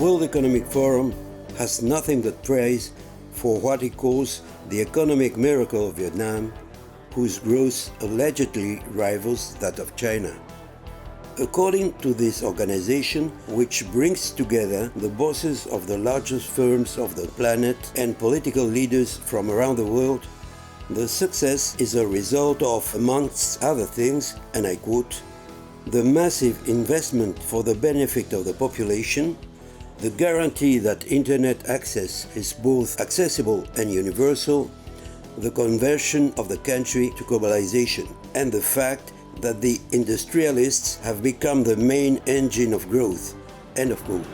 World Economic Forum has nothing but praise for what he calls the economic miracle of Vietnam, whose growth allegedly rivals that of China. According to this organization, which brings together the bosses of the largest firms of the planet and political leaders from around the world, the success is a result of, amongst other things, and I quote, the massive investment for the benefit of the population, the guarantee that internet access is both accessible and universal, the conversion of the country to globalization, and the fact that the industrialists have become the main engine of growth. End of quote.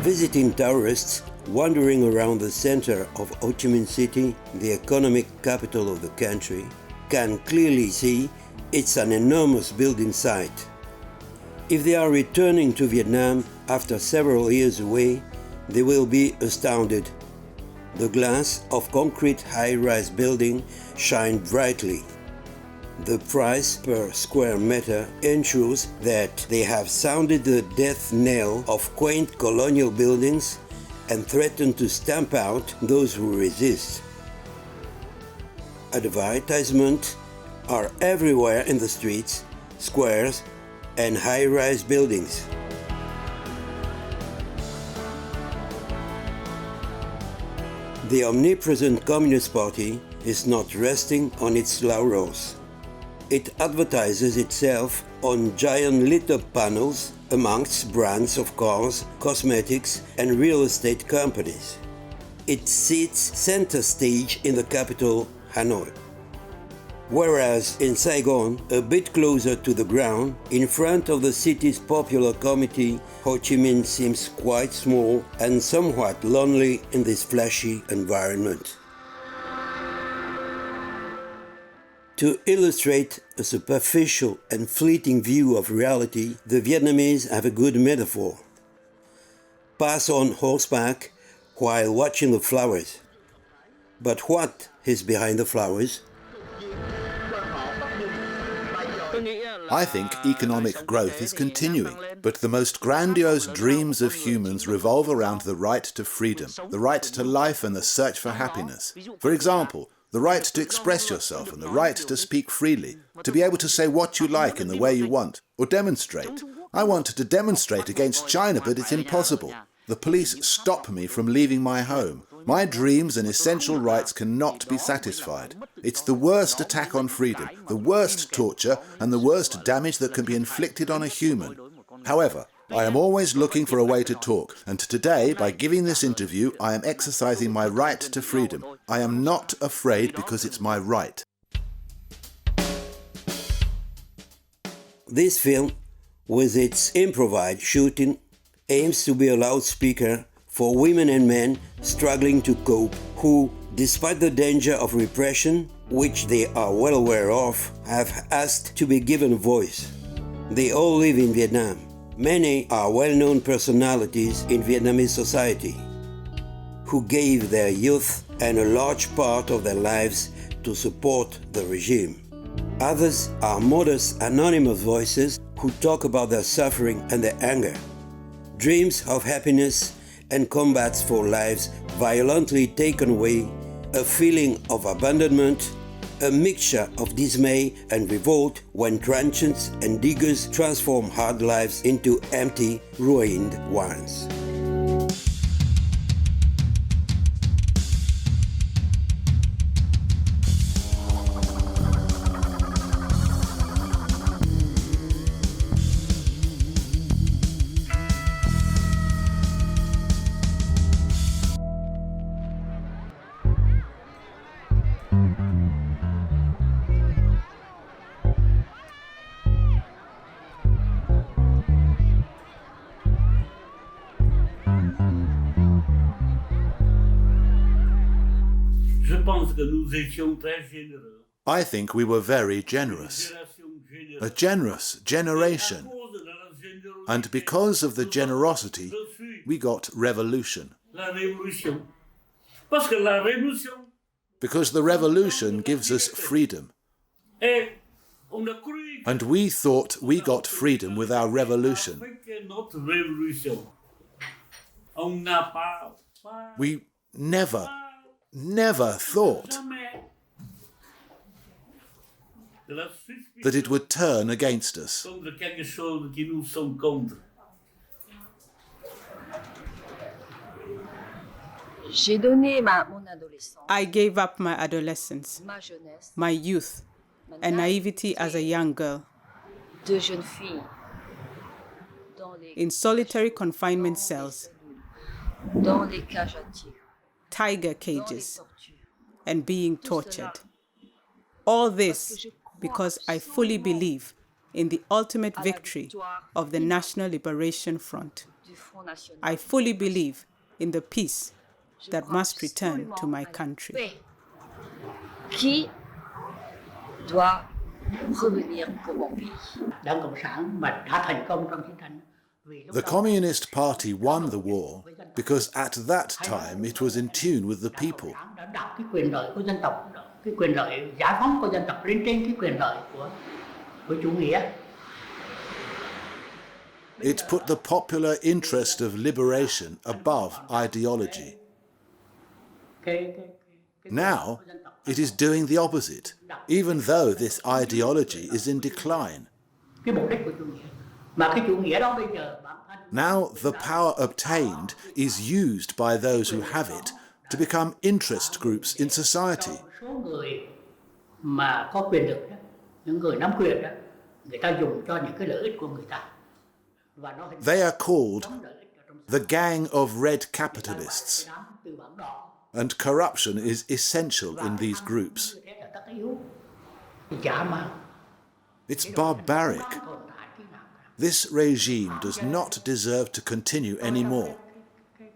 Visiting tourists wandering around the center of Ho Chi Minh City, the economic capital of the country, can clearly see it's an enormous building site. If they are returning to Vietnam after several years away, they will be astounded. The glass of concrete high-rise building shines brightly. The price per square meter ensures that they have sounded the death knell of quaint colonial buildings and threaten to stamp out those who resist. Advertisements are everywhere in the streets, squares, and high-rise buildings. The omnipresent Communist Party is not resting on its laurels. It advertises itself on giant lit-up panels amongst brands of cars, cosmetics, and real estate companies. It sits center stage in the capital, Hanoi. Whereas in Saigon, a bit closer to the ground, in front of the city's popular committee, Ho Chi Minh seems quite small and somewhat lonely in this flashy environment. To illustrate a superficial and fleeting view of reality, the Vietnamese have a good metaphor. Pass on horseback while watching the flowers. But what is behind the flowers? I think economic growth is continuing, but the most grandiose dreams of humans revolve around the right to freedom, the right to life and the search for happiness. For example, the right to express yourself and the right to speak freely, to be able to say what you like in the way you want, or demonstrate. I want to demonstrate against China, but it's impossible. The police stop me from leaving my home. My dreams and essential rights cannot be satisfied. It's the worst attack on freedom, the worst torture, and the worst damage that can be inflicted on a human. However, I am always looking for a way to talk, and today, by giving this interview, I am exercising my right to freedom. I am not afraid because it's my right. This film, with its improvised shooting, aims to be a loudspeaker for women and men struggling to cope, who, despite the danger of repression, which they are well aware of, have asked to be given a voice. They all live in Vietnam. Many are well-known personalities in Vietnamese society, who gave their youth and a large part of their lives to support the regime. Others are modest, anonymous voices who talk about their suffering and their anger, dreams of happiness and combats for lives violently taken away, a feeling of abandonment, a mixture of dismay and revolt when transients and diggers transform hard lives into empty, ruined ones. I think we were very generous. A generous generation. And because of the generosity, we got revolution. Because the revolution gives us freedom. And we thought we got freedom with our revolution. We never thought that it would turn against us. I gave up my adolescence, my youth, and naivety as a young girl in solitary confinement cells, tiger cages, and being tortured. All this because I fully believe in the ultimate victory of the National Liberation Front. I fully believe in the peace that must return to my country. The Communist Party won the war because at that time it was in tune with the people. It put the popular interest of liberation above ideology. Now, it is doing the opposite, even though this ideology is in decline. Now, the power obtained is used by those who have it to become interest groups in society. They are called the gang of red capitalists, and corruption is essential in these groups. It's barbaric. This regime does not deserve to continue anymore.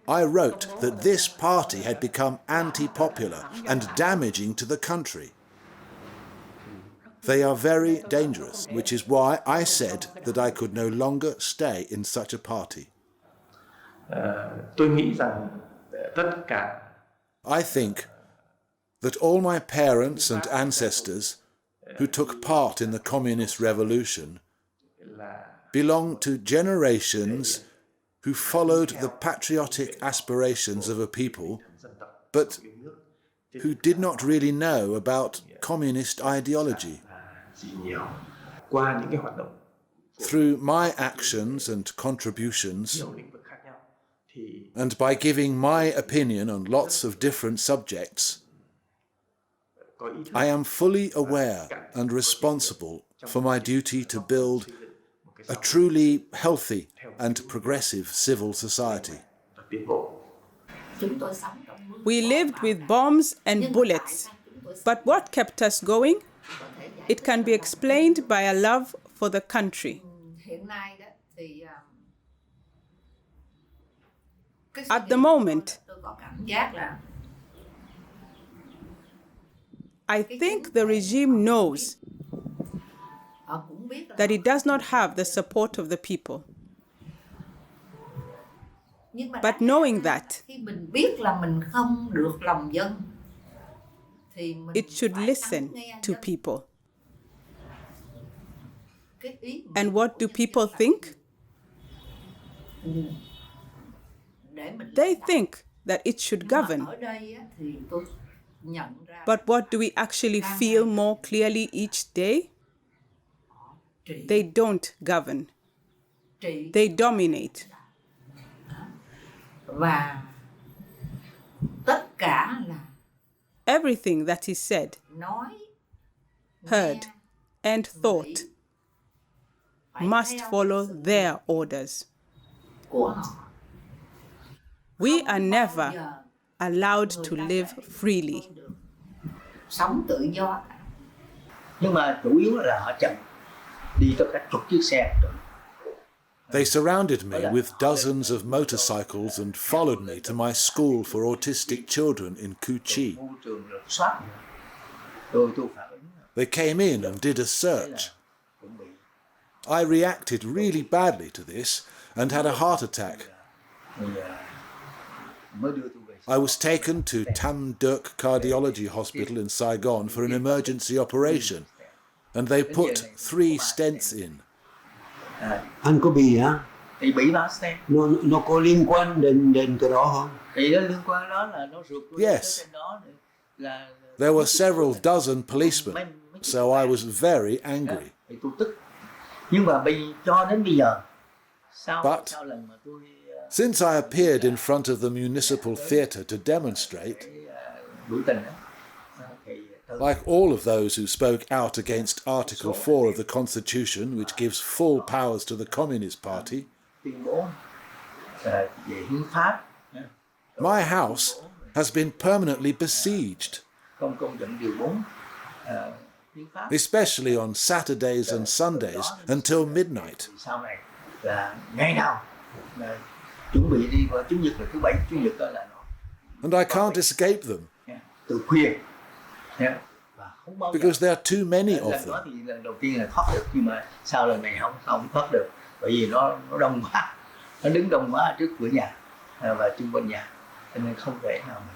I wrote that this party had become anti-popular and damaging to the country. They are very dangerous, which is why I said that I could no longer stay in such a party. I think that all my parents and ancestors who took part in the communist revolution belong to generations who followed the patriotic aspirations of a people, but who did not really know about communist ideology. Through my actions and contributions, and by giving my opinion on lots of different subjects, I am fully aware and responsible for my duty to build a truly healthy and progressive civil society. We lived with bombs and bullets, but what kept us going? It can be explained by a love for the country. At the moment, I think the regime knows that it does not have the support of the people. But knowing that, it should listen to people. And what do people think? They think that it should govern. But what do we actually feel more clearly each day? They don't govern. They dominate. Everything that is said, heard, and thought must follow their orders. We are never allowed to live freely. They surrounded me with dozens of motorcycles and followed me to my school for autistic children in Cu Chi. They came in and did a search. I reacted really badly to this and had a heart attack. I was taken to Tam Duc Cardiology Hospital in Saigon for an emergency operation, and they put 3 stents in. Anh có bị hả? Thì bị vào stent. Nó có liên quan đến cái đó không? Thì nó liên quan đó là nó rượt đuổi Yes. trên đó là There were several dozen policemen, so I was very angry. thì tôi tức. Nhưng mà cho đến bây giờ But sau lần mà tôi since I appeared in front of the municipal theatre to demonstrate, biểu tình đó, thì like all of those who spoke out against Article 4 of the Constitution, which gives full powers to the Communist Party, tuyên bố về hiến pháp, my house has been permanently besieged, công nhận điều 4 hiến pháp. especially on Saturdays and Sundays until midnight. Sau này là ngày nào là chuẩn bị đi vào chủ nhật, là thứ 7 chủ nhật đó là nó. And I can't escape them Từ khuya. Và không bao giờ because there are too many of lần đó them. thì lần đầu tiên là thoát được, nhưng mà sau lần này không thoát được, bởi vì nó đông quá, nó đứng đông quá trước cửa nhà và chung quanh nhà, cho nên không thể nào mà.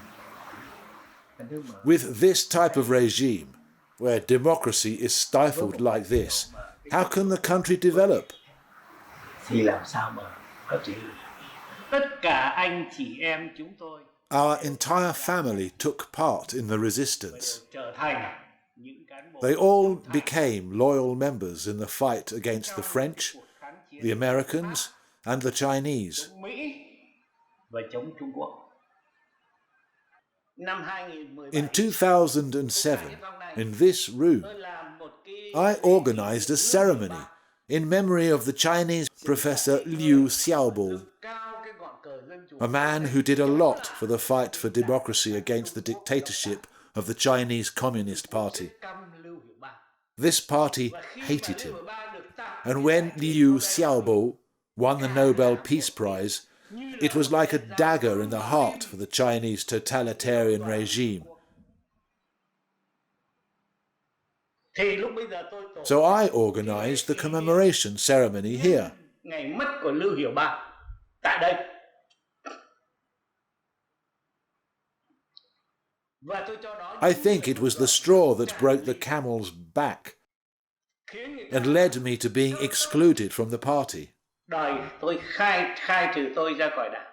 With this type of regime, where democracy is stifled like this, how can the country develop? Thì làm sao mà có chuyện? Tất cả anh chị em chúng tôi Our entire family took part in the resistance. trở thành những cán bộ They all became loyal members in the fight against the French, the Americans, and the Chinese. chống Mỹ và chống Trung Quốc. Năm 2017, In 2007, in this room, tôi làm một cái I organized a ceremony in memory of the Chinese professor Liu Xiaobo, cao cái ngọn cờ dân chủ a man who did a lot for the fight for democracy against the dictatorship of the Chinese Communist Party. căm Lưu Hiểu Ba. This party Và khi mà hated Lưu him, Hiểu Ba được tặng and when Liu Xiaobo won the Nobel Peace Prize, it was like a dagger in the heart for the Chinese totalitarian regime. thì lúc bây giờ tôi tổ So I organized the commemoration ceremony here. ngày mất của Lưu Hiểu Ba tại đây. Và tôi cho đó I think it was the straw that broke the camel's back khiến người and led me to being excluded from the party. đòi tôi khai trừ tôi ra khỏi đảng.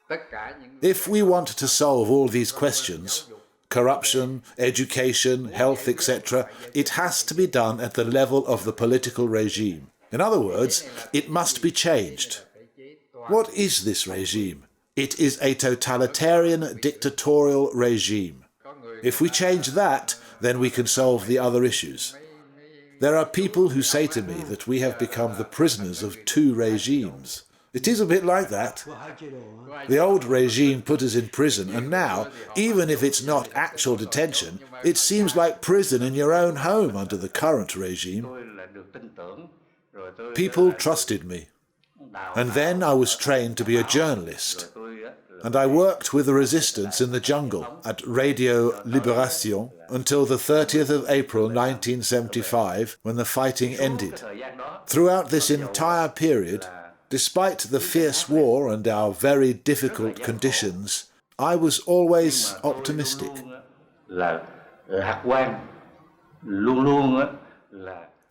Tất cả những If we want to solve all these questions, corruption, education, health, etc., it has to be done at the level of the political regime. In other words, it must be changed. What is this regime? It is a totalitarian, dictatorial regime. If we change that, then we can solve the other issues. There are people who say to me that we have become the prisoners of 2 regimes. It is a bit like that. The old regime put us in prison, and now, even if it's not actual detention, it seems like prison in your own home under the current regime. People trusted me. And then I was trained to be a journalist. And I worked with the resistance in the jungle at Radio Libération until the 30th of April 1975, when the fighting ended. Throughout this entire period, despite the fierce war and our very difficult conditions, I was always optimistic.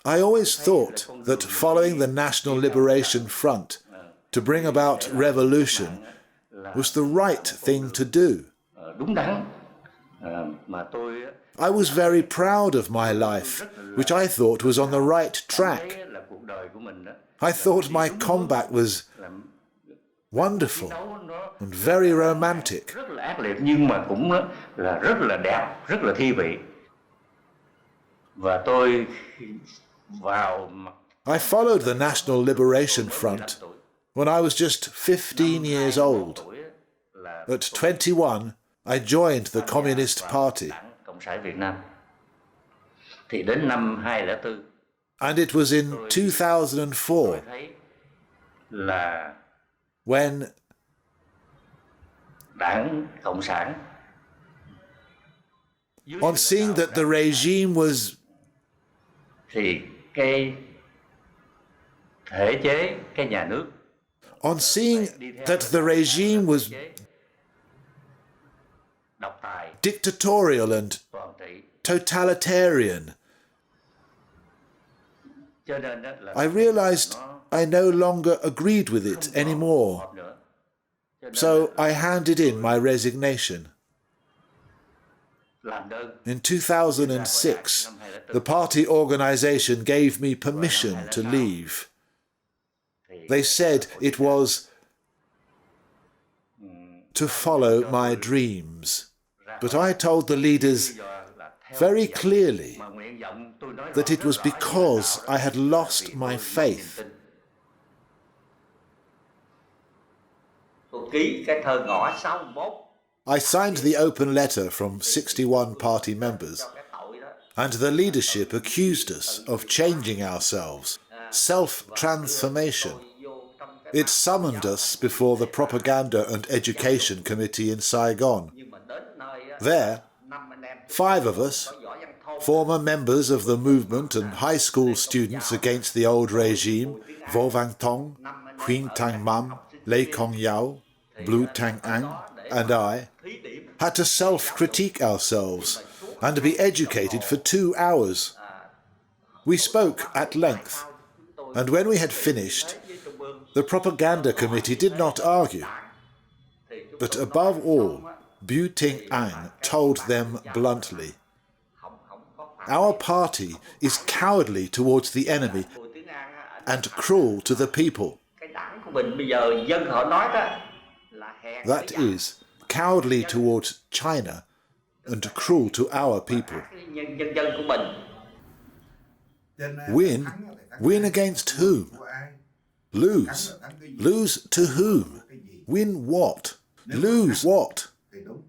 I always thought that following the National Liberation Front to bring about revolution was the right thing to do. I was very proud of my life, which I thought was on the right track. I thought my combat was wonderful and very romantic. Nhưng mà cũng là rất là đẹp, rất là thi vị. Và tôi vào I followed the National Liberation Front when I was just 15 years old. At 21, I joined the Communist Party. Cộng sản Việt Nam. Thì đến năm 2004 And it was in 2004 thấy là when Đảng Cộng sản on seeing that the regime was thì cái thể chế, cái nhà nước on seeing that the regime was độc tài, dictatorial and toàn trị, totalitarian, I realized I no longer agreed with it anymore. So I handed in my resignation. In 2006, the party organization gave me permission to leave. They said it was to follow my dreams. But I told the leaders very clearly that it was because I had lost my faith. I signed the open letter from 61 party members, and the leadership accused us of changing ourselves, self-transformation. It summoned us before the Propaganda and Education Committee in Saigon. There, 5 of us, former members of the movement and high school students against the old regime, Vo Vang Tong, Huyen Tang Mam, Lê Kong Yao, Blue Tang An, and I, had to self-critique ourselves and be educated for 2 hours. We spoke at length, and when we had finished, the Propaganda Committee did not argue. But above all, Bu Ting An told them bluntly, "Our party is cowardly towards the enemy and cruel to the people." That is, cowardly towards China and cruel to our people. Win? Win against whom? Lose? Lose to whom? Win what? Lose what?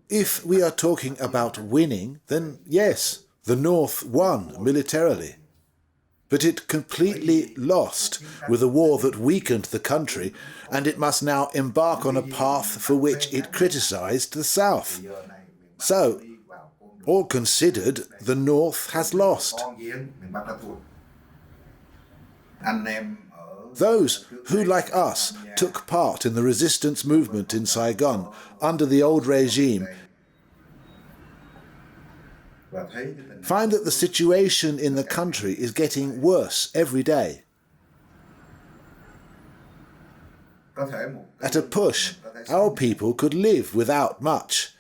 If we are talking about winning, then yes, the North won militarily. But it completely lost with a war that weakened the country, and it must now embark on a path for which it criticized the South. So, all considered, the North has lost. Those who, like us, took part in the resistance movement in Saigon under the old regime find that the situation in the country is getting worse every day. At a push, our people could live without much,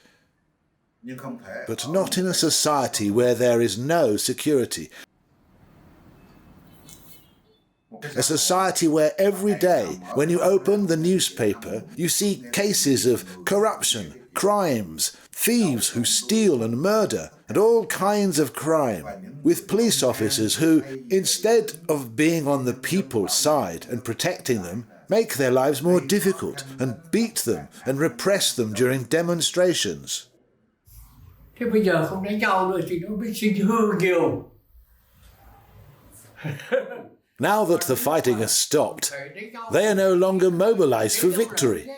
but not in a society where there is no security. A society where every day, when you open the newspaper, you see cases of corruption, crimes, thieves who steal and murder, and all kinds of crime, with police officers who, instead of being on the people's side and protecting them, make their lives more difficult and beat them and repress them during demonstrations. Now that the fighting has stopped, they are no longer mobilized for victory.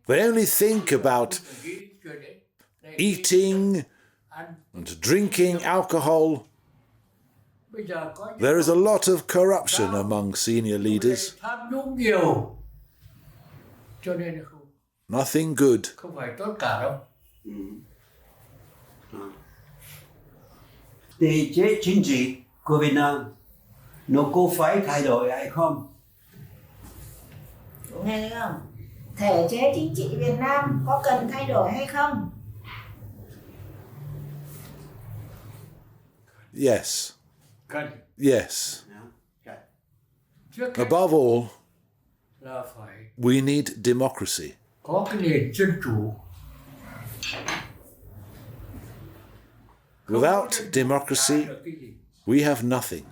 They only think about eating and drinking alcohol. There is a lot of corruption among senior leaders. Nothing good. Thể chế chính trị của Việt Nam nó có phải thay đổi hay không? Nghe thấy không? Thể chế chính trị Việt Nam có cần thay đổi hay không? Yes. Yes. Above all, we need democracy. Có cái nền dân chủ. Without democracy, we have nothing.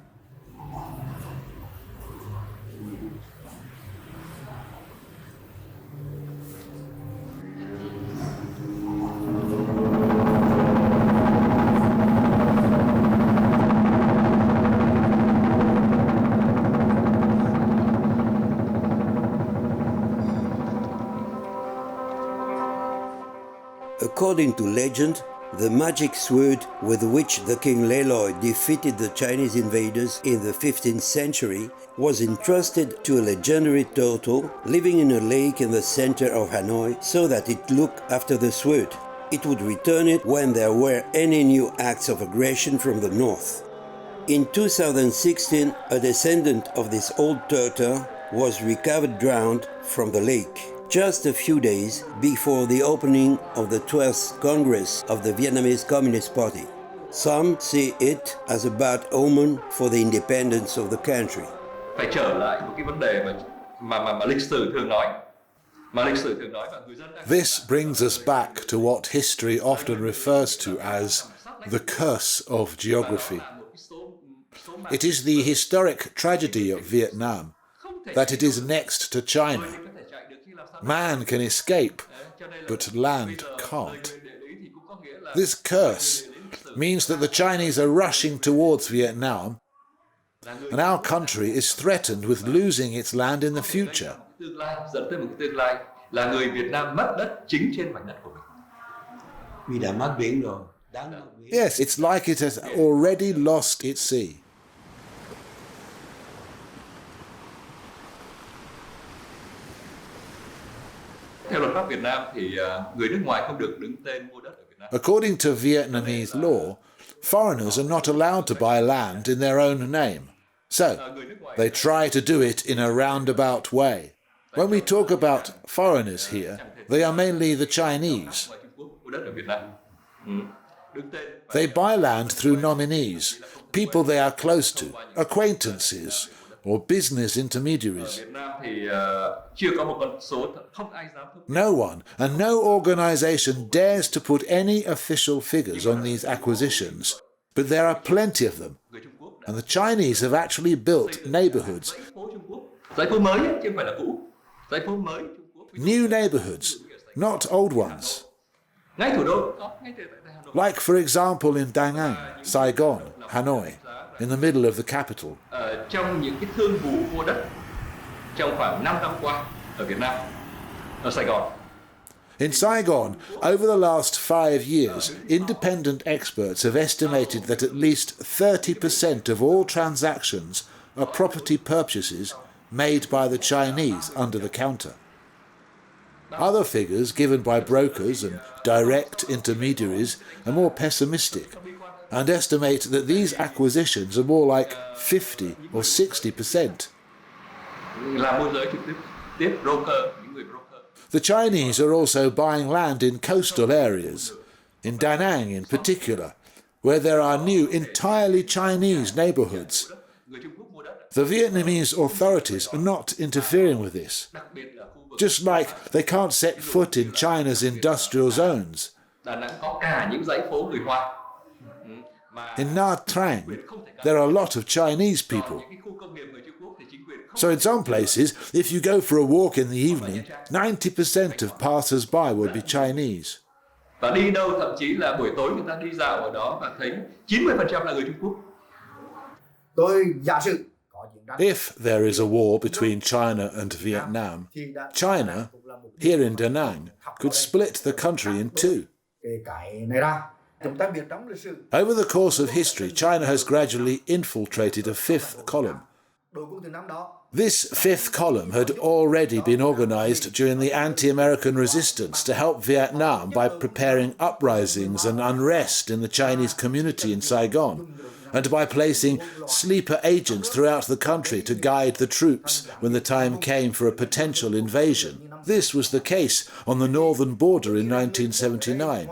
According to legend, the magic sword with which the King Leloy defeated the Chinese invaders in the 15th century was entrusted to a legendary turtle living in a lake in the center of Hanoi so that it looked after the sword. it would return it when there were any new acts of aggression from the north. In 2016, a descendant of this old turtle was recovered drowned from the lake, just a few days before the opening of the 12th Congress of the Vietnamese Communist Party. Some see it as a bad omen for the independence of the country. Phải trở lại một cái vấn đề mà lịch sử thường nói. This brings us back to what history often refers to as the curse of geography. It is the historic tragedy of Vietnam that it is next to China. Man can escape, but land can't. This curse means that the Chinese are rushing towards Vietnam, and our country is threatened with losing its land in the future. Yes, it's like it has already lost its sea. According to Vietnamese law, foreigners are not allowed to buy land in their own name. So, they try to do it in a roundabout way. When we talk about foreigners here, they are mainly the Chinese. They buy land through nominees, people they are close to, acquaintances, or business intermediaries. No one and no organization dares to put any official figures on these acquisitions, but there are plenty of them, and the Chinese have actually built neighborhoods. New neighborhoods, not old ones. Like, for example, in Da Nang, Saigon, Hanoi, in the middle of the capital. In Saigon, over the last 5 years, independent experts have estimated that at least 30% of all transactions are property purchases made by the Chinese under the counter. Other figures given by brokers and direct intermediaries are more pessimistic and estimate that these acquisitions are more like 50 or 60%. The Chinese are also buying land in coastal areas, in Da Nang in particular, where there are new entirely Chinese neighborhoods. The Vietnamese authorities are not interfering with this, just like they can't set foot in China's industrial zones. In Nha Trang, there are a lot of Chinese people. So in some places, if you go for a walk in the evening, 90% of passers-by will be Chinese. If there is a war between China and Vietnam, China, here in Da Nang, could split the country in two. Over the course of history, China has gradually infiltrated a fifth column. This fifth column had already been organized during the anti-American resistance to help Vietnam by preparing uprisings and unrest in the Chinese community in Saigon, and by placing sleeper agents throughout the country to guide the troops when the time came for a potential invasion. This was the case on the northern border in 1979.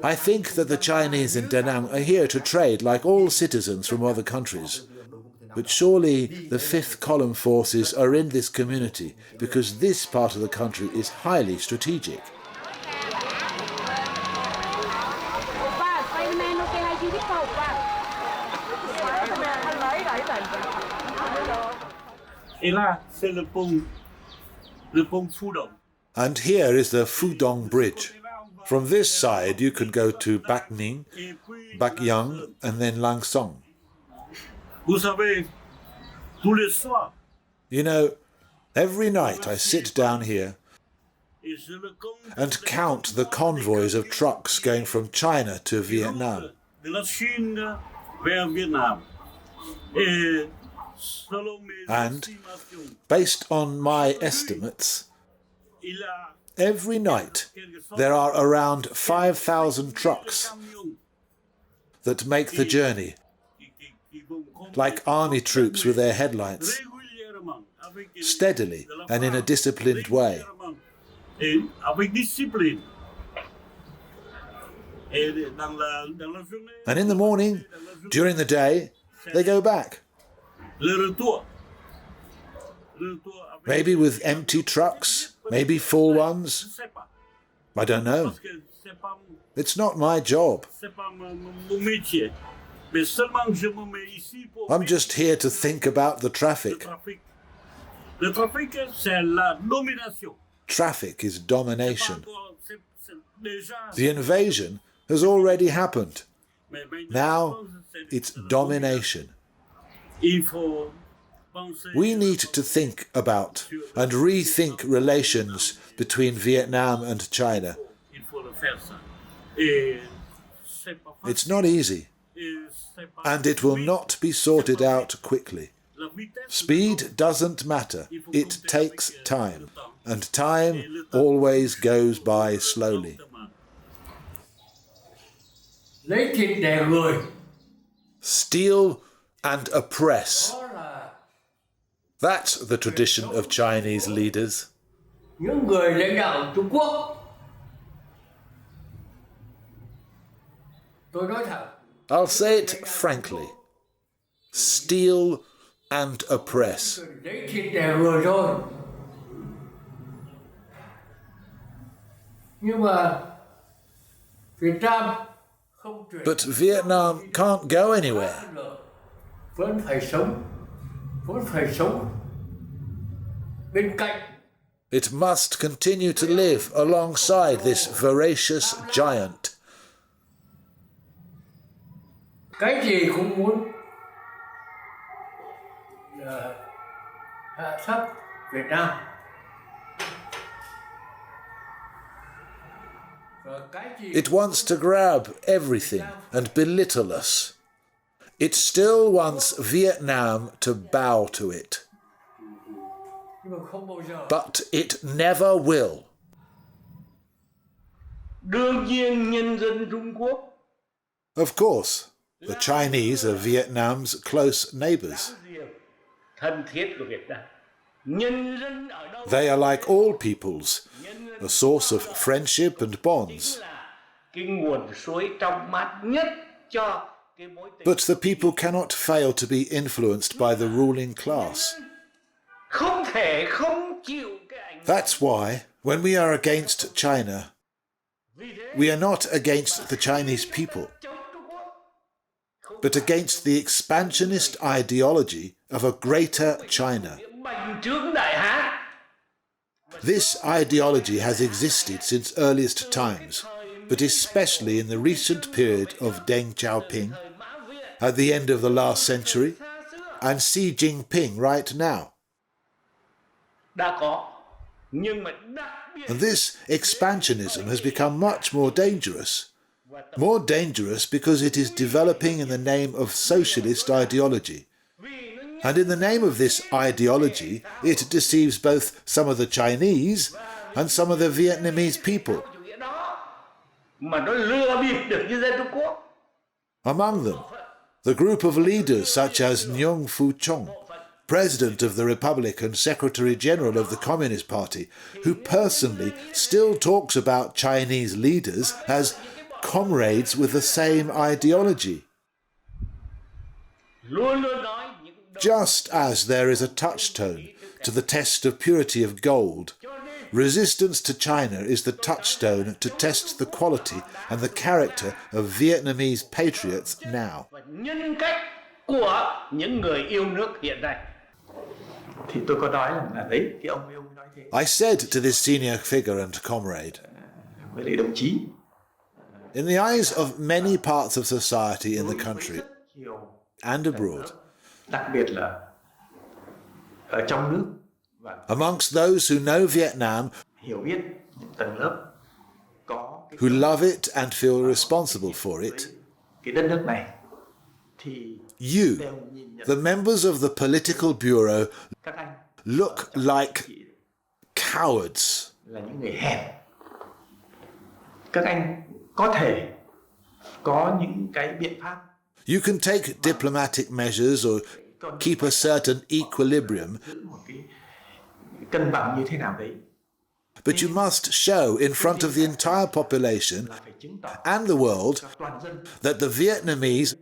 I think that the Chinese in Da Nang are here to trade like all citizens from other countries. But surely the fifth column forces are in this community because this part of the country is highly strategic. And here is the Fudong Bridge. From this side you can go to Bac Ninh, Bac Yang and then Lang Song. You know, every night I sit down here and count the convoys of trucks going from China to Vietnam. And, based on my estimates, Every night, there are around 5,000 trucks that make the journey, like army troops with their headlights, steadily and in a disciplined way. And in the morning, during the day, they go back. Maybe with empty trucks, maybe full ones. I don't know. It's not my job. I'm just here to think about the traffic. Traffic is domination. The invasion has already happened. Now it's domination. We need to think about and rethink relations between Vietnam and China. It's not easy, and it will not be sorted out quickly. Speed doesn't matter, it takes time, and time always goes by slowly. Steal and oppress. That's the tradition of Chinese leaders. I'll say it frankly. Steal and oppress. But Vietnam can't go anywhere. It must continue to live alongside this voracious giant. It wants to grab everything and belittle us. It still wants Vietnam to bow to it. But it never will. Of course, the Chinese are Vietnam's close neighbours. They are like all peoples, a source of friendship and bonds. But the people cannot fail to be influenced by the ruling class. That's why, when we are against China, we are not against the Chinese people, but against the expansionist ideology of a greater China. This ideology has existed since earliest times, but especially in the recent period of Deng Xiaoping, at the end of the last century, and Xi Jinping right now. And this expansionism has become much more dangerous. More dangerous because it is developing in the name of socialist ideology. And in the name of this ideology, it deceives both some of the Chinese and some of the Vietnamese people. Among them, the group of leaders such as Nguyen Phu Trong, President of the Republic and Secretary General of the Communist Party, who personally still talks about Chinese leaders as comrades with the same ideology. Just as there is a touchstone to the test of purity of gold, resistance to China is the touchstone to test the quality and the character of Vietnamese patriots now. I said to this senior figure and comrade, in the eyes of many parts of society in the country and abroad, amongst those who know Vietnam, who love it and feel responsible for it, you, the members of the political bureau, look like cowards. là những người hèn. Các anh có thể có những cái biện pháp. You can take diplomatic measures or keep a certain equilibrium, Cân bằng như thế nào đấy. but you must show in front of the entire population and the world that the Vietnamese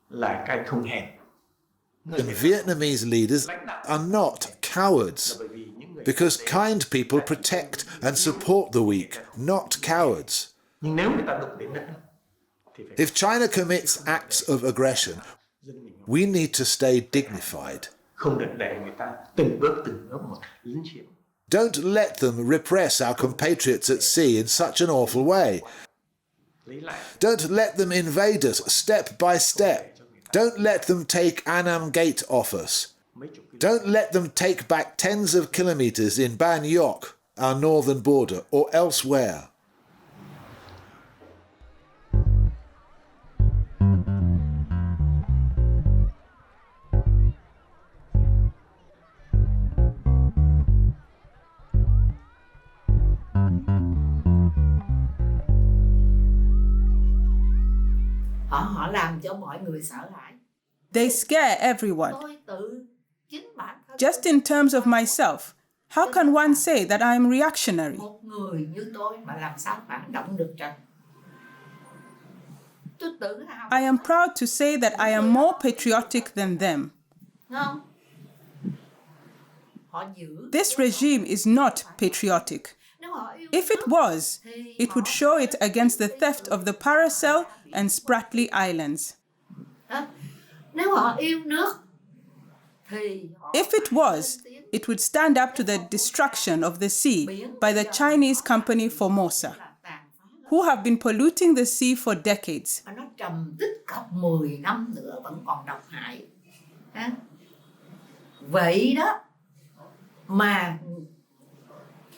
Là các anh không hèn. and Vietnamese leaders are not cowards, because kind people protect and support the weak, not cowards. Nhưng nếu người ta đụng đến đất nước, If China commits acts of aggression, we need to stay dignified. không được để người ta từng bước một lấn chiếm. Don't let them repress our compatriots at sea in such an awful way. Don't let them invade us step by step. Don't let them take Annam Gate off us. Don't let them take back tens of kilometers in Ban Yok, our northern border, or elsewhere. Họ làm cho mọi người sợ hãi. They scare everyone. Tôi tự chính bản thân Just in terms of myself, how can one say that I am reactionary? một người như tôi mà làm sao phản động được trời. Tôi tự hào. I am proud to say that I am more patriotic than them. Không? Họ giữ. This regime is not patriotic. Nếu họ yêu If it was, it would show it against the theft of the Paracel and Spratly Islands. Hả? Nếu họ yêu nước thì họ If it was, it would stand up to the destruction of the sea by the Chinese company Formosa, là tàn phá who have been polluting the sea for decades. mà nó trầm tích cập 10 năm nữa vẫn còn độc hại. Hả? Vậy đó mà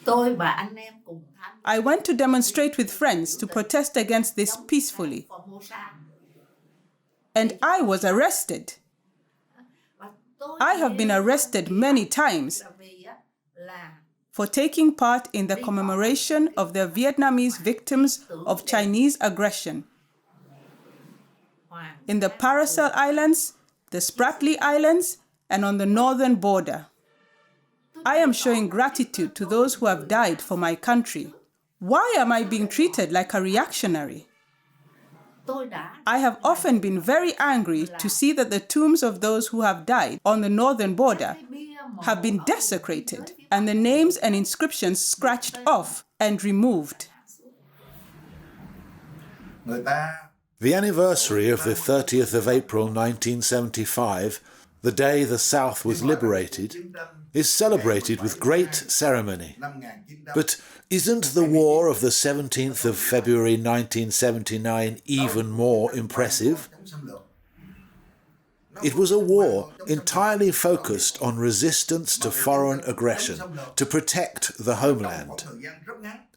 tôi và anh em cùng tham I went to demonstrate with friends to protest against this peacefully, Formosa. and I was arrested. Và tôi I have been arrested many times là vì á, là for taking part in the commemoration of the Vietnamese victims of Chinese aggression hoàng in the Paracel Islands, the Spratly Islands, and on the northern border. I am showing gratitude to those who have died for my country. Why am I being treated like a reactionary? tôi đã I have often been very angry to see that the tombs of those who have died on the northern border have been desecrated and the names and inscriptions scratched off and removed. The anniversary of the 30th of April 1975, the day the South was liberated, is celebrated with great ceremony. But isn't the war of the 17th of February 1979 even more impressive? It was a war entirely focused on resistance to foreign aggression, to protect the homeland.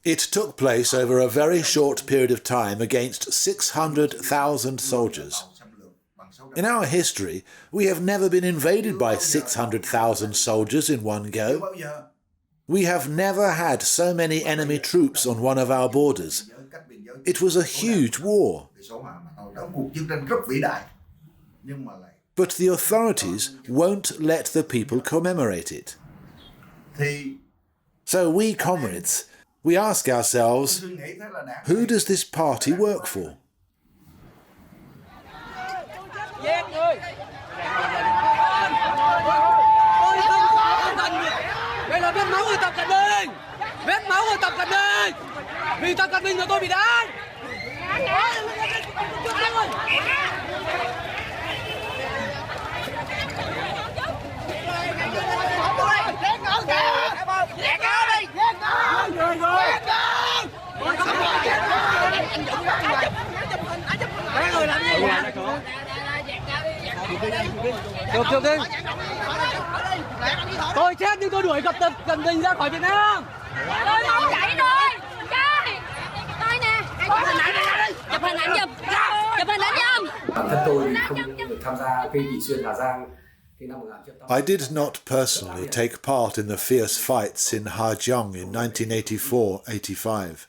It took place over a very short period of time against 600,000 soldiers. In our history, we have never been invaded by 600,000 soldiers in one go. We have never had so many enemy troops on one of our borders. It was a huge war. But the authorities won't let the people commemorate it. So we comrades, we ask ourselves, who does this party work for? Đây là vết máu người Tập Cận Bình. Vết máu người Tập Cận Bình. Vì Tập Cận Bình mà tôi bị đánh. Chụp đi. Tôi chết nhưng tôi đuổi Tập Cận Bình ra khỏi Việt Nam. Tôi không chạy rồi. Tôi nè. Chụp hình ảnh giùm. Chụp hình ảnh giùm. Bản thân tôi không được tham gia cái Vị Xuyên Hà Giang I did not personally take part in the fierce fights in Ha Giang in 1984-85.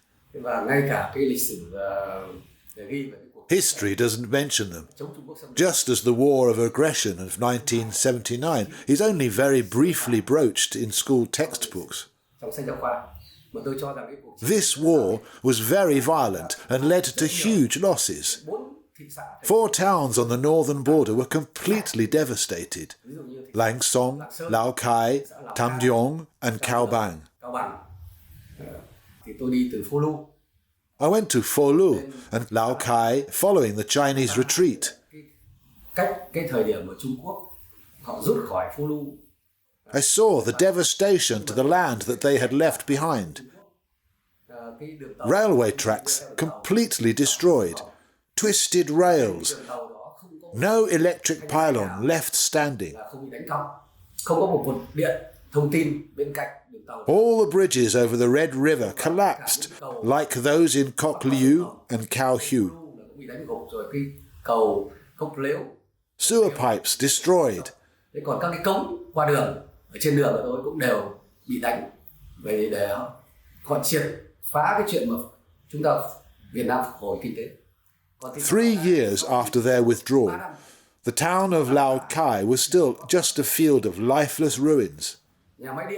History doesn't mention them, just as the war of aggression of 1979 is only very briefly broached in school textbooks. This war was very violent and led to huge losses. 4 towns on the northern border were completely devastated: Lang Song, Lao Cai, Tam Duong and Cao Bang. I went to Pho Lu and Lao Cai following the Chinese retreat. I saw the devastation to the land that they had left behind. Railway tracks completely destroyed, twisted rails, no electric pylon left standing. All the bridges over the Red River collapsed, like those in Kok Liu and Cao Hu. Sewer pipes destroyed. Trên đường của tôi cũng đều bị đánh để họ triệt phá cái chuyện mà chúng ta Việt Nam phục hồi kinh tế. 3 years after their withdrawal, the town of Lao Cai was still just a field of lifeless ruins.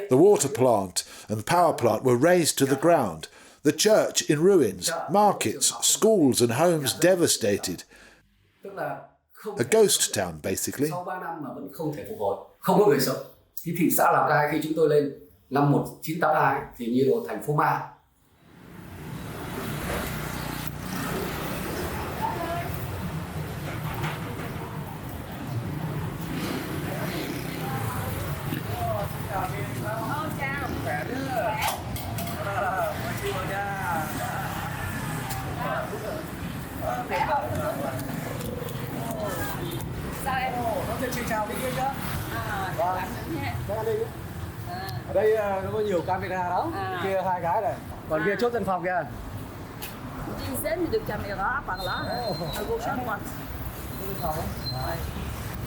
The water plant and power plant were razed to the ground, the church in ruins, markets, schools and homes devastated. A ghost town, basically. Sau 3 năm mà vẫn không thể phục hồi, không có người sống. Thì thị xã Lào Cai khi chúng tôi lên năm 1982 thì như là thành phố ma. Ở đây nó có nhiều camera đó, kia 2 cái này, còn kia chốt dân phòng kìa. Une dizaine de caméras par là, à gauche à droite.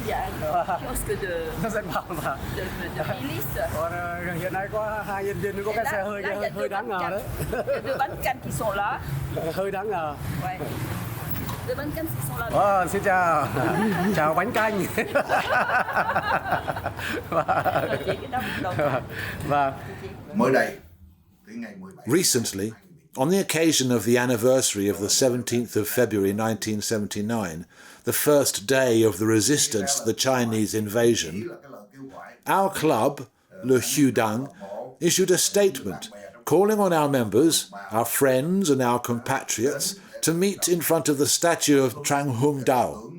Il y a un kiosque de milice. Còn hiện nay có 2 nhân viên có cái xe hơi đáng ngờ đấy. Deux bánh canh qui sont là. Hơi đáng ngờ. Deux bánh canh qui sont là. Xin chào. Chào bánh canh. Mới đây, recently, on the occasion of the anniversary of the 17th of February 1979, the first day of the resistance to the Chinese invasion, our club, Le Fudong, issued a statement calling on our members, our friends and our compatriots to meet in front of the statue of Trang Hung Dao,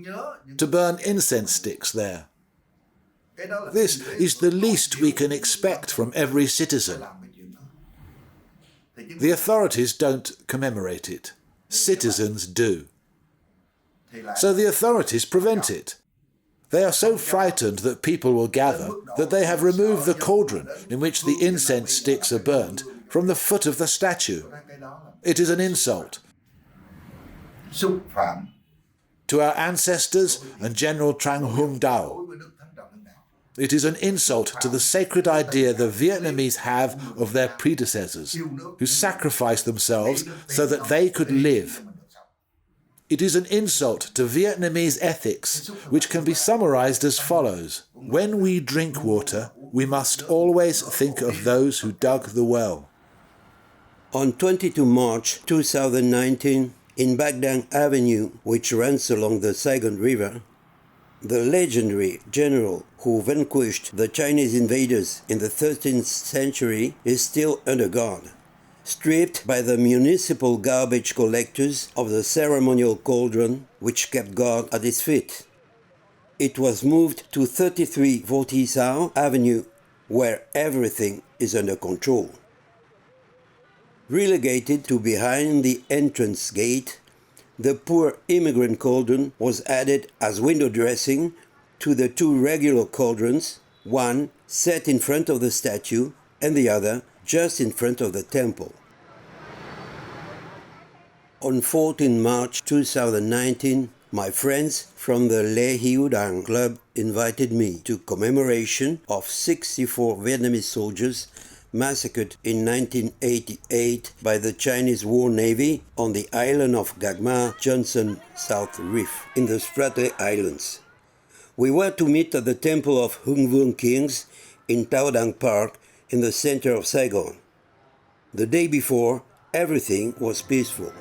to burn incense sticks there. This is the least we can expect from every citizen. The authorities don't commemorate it. Citizens do. So the authorities prevent it. They are so frightened that people will gather that they have removed the cauldron in which the incense sticks are burnt from the foot of the statue. It is an insult to our ancestors and General Trang Hung Dao. It is an insult to the sacred idea the Vietnamese have of their predecessors, who sacrificed themselves so that they could live. It is an insult to Vietnamese ethics, which can be summarized as follows. When we drink water, we must always think of those who dug the well. On 22 March 2019, in Bagdang Avenue, which runs along the Saigon River, the legendary general who vanquished the Chinese invaders in the 13th century is still under guard, stripped by the municipal garbage collectors of the ceremonial cauldron which kept guard at his feet. It was moved to 33 Vortisau Avenue, where everything is under control. Relegated to behind the entrance gate, the poor immigrant cauldron was added as window dressing to the 2 regular cauldrons, one set in front of the statue and the other just in front of the temple. On 14 March 2019, My friends from the Lê Hiếu Đàng Club invited me to commemoration of 64 Vietnamese soldiers massacred in 1988 by the Chinese War Navy on the island of Gagma Johnson South Reef in the Spratly Islands. We were to meet at the temple of Hung Vuong Kings in Tao Dang Park in the center of Saigon. The day before, everything was peaceful.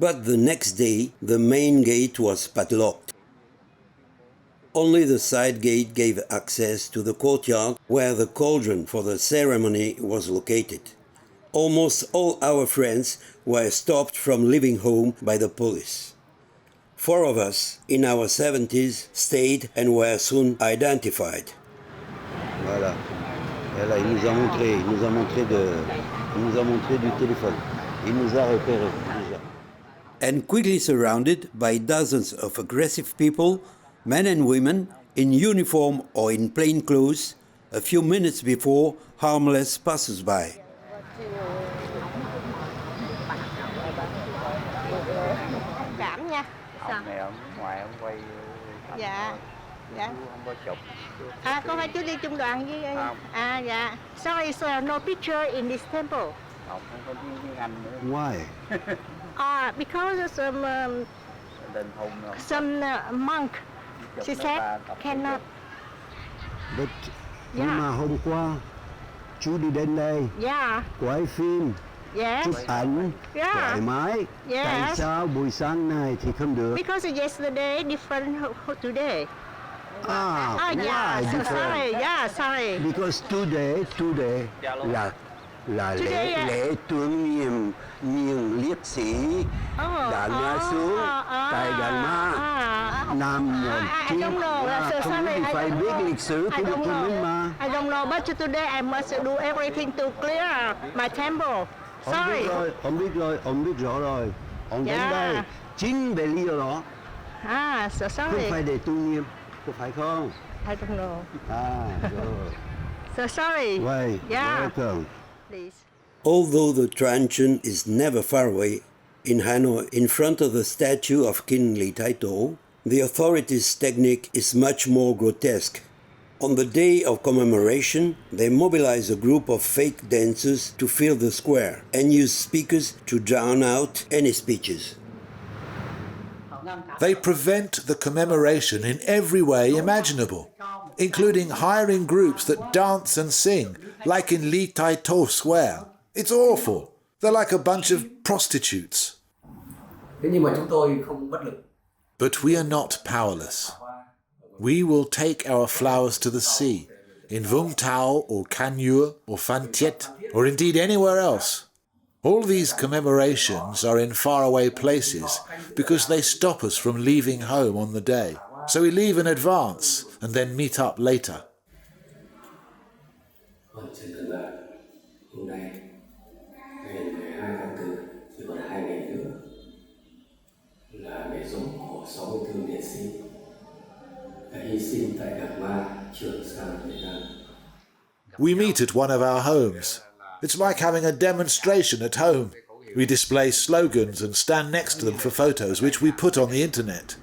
But the next day, the main gate was padlocked. Only the side gate gave access to the courtyard where the cauldron for the ceremony was located. Almost all our friends were stopped from leaving home by the police. 4 of us, in our 70s, stayed and were soon identified. Voilà. Et là, il nous a montré du téléphone. Il nous a repérés déjà. And quickly surrounded by dozens of aggressive people, men and women, in uniform or in plain clothes, a few minutes before harmless passers-by. Cảm nha. Ông này ở ngoài ông quay. Dạ. Dạ. Không có chụp. À, có phải chú đi chung đoàn với không? À dạ. Sorry sir, no picture in this temple. Không có tiếng Anh nữa. Why? Because some monk, she said, cannot. But nhưng mà hôm qua chú đi đến đây, quay phim, chụp ảnh, thoải mái. Tại sao buổi sáng này thì không được? Because yesterday different today. Why different? Sorry, sorry. Because today là lễ tưởng niệm những liệt sĩ đã ngã xuống tại Gagma năm 19. Phải biết lịch sử của mình mà. I don't know, but today I must do everything to clear my temple. Sorry. Ông biết rõ rồi. Ông đến đây chính về lý do đó. So sorry. Không phải để tu niệm, có phải không? I don't know. Rồi. So sorry. Welcome. Please. Although the truncheon is never far away, in Hanoi, in front of the statue of King Ly Thái Tổ, the authorities' technique is much more grotesque. On the day of commemoration, they mobilize a group of fake dancers to fill the square and use speakers to drown out any speeches. They prevent the commemoration in every way imaginable, including hiring groups that dance and sing, like in Ly Thái Tổ Square. It's awful. They're like a bunch of prostitutes. But we are not powerless. We will take our flowers to the sea, in Vung Tau or Can Yu or Phan Thiet, or indeed anywhere else. All these commemorations are in faraway places because they stop us from leaving home on the day. So we leave in advance and then meet up later. We meet at one of our homes. It's like having a demonstration at home. We display slogans and stand next to them for photos, which we put on the internet.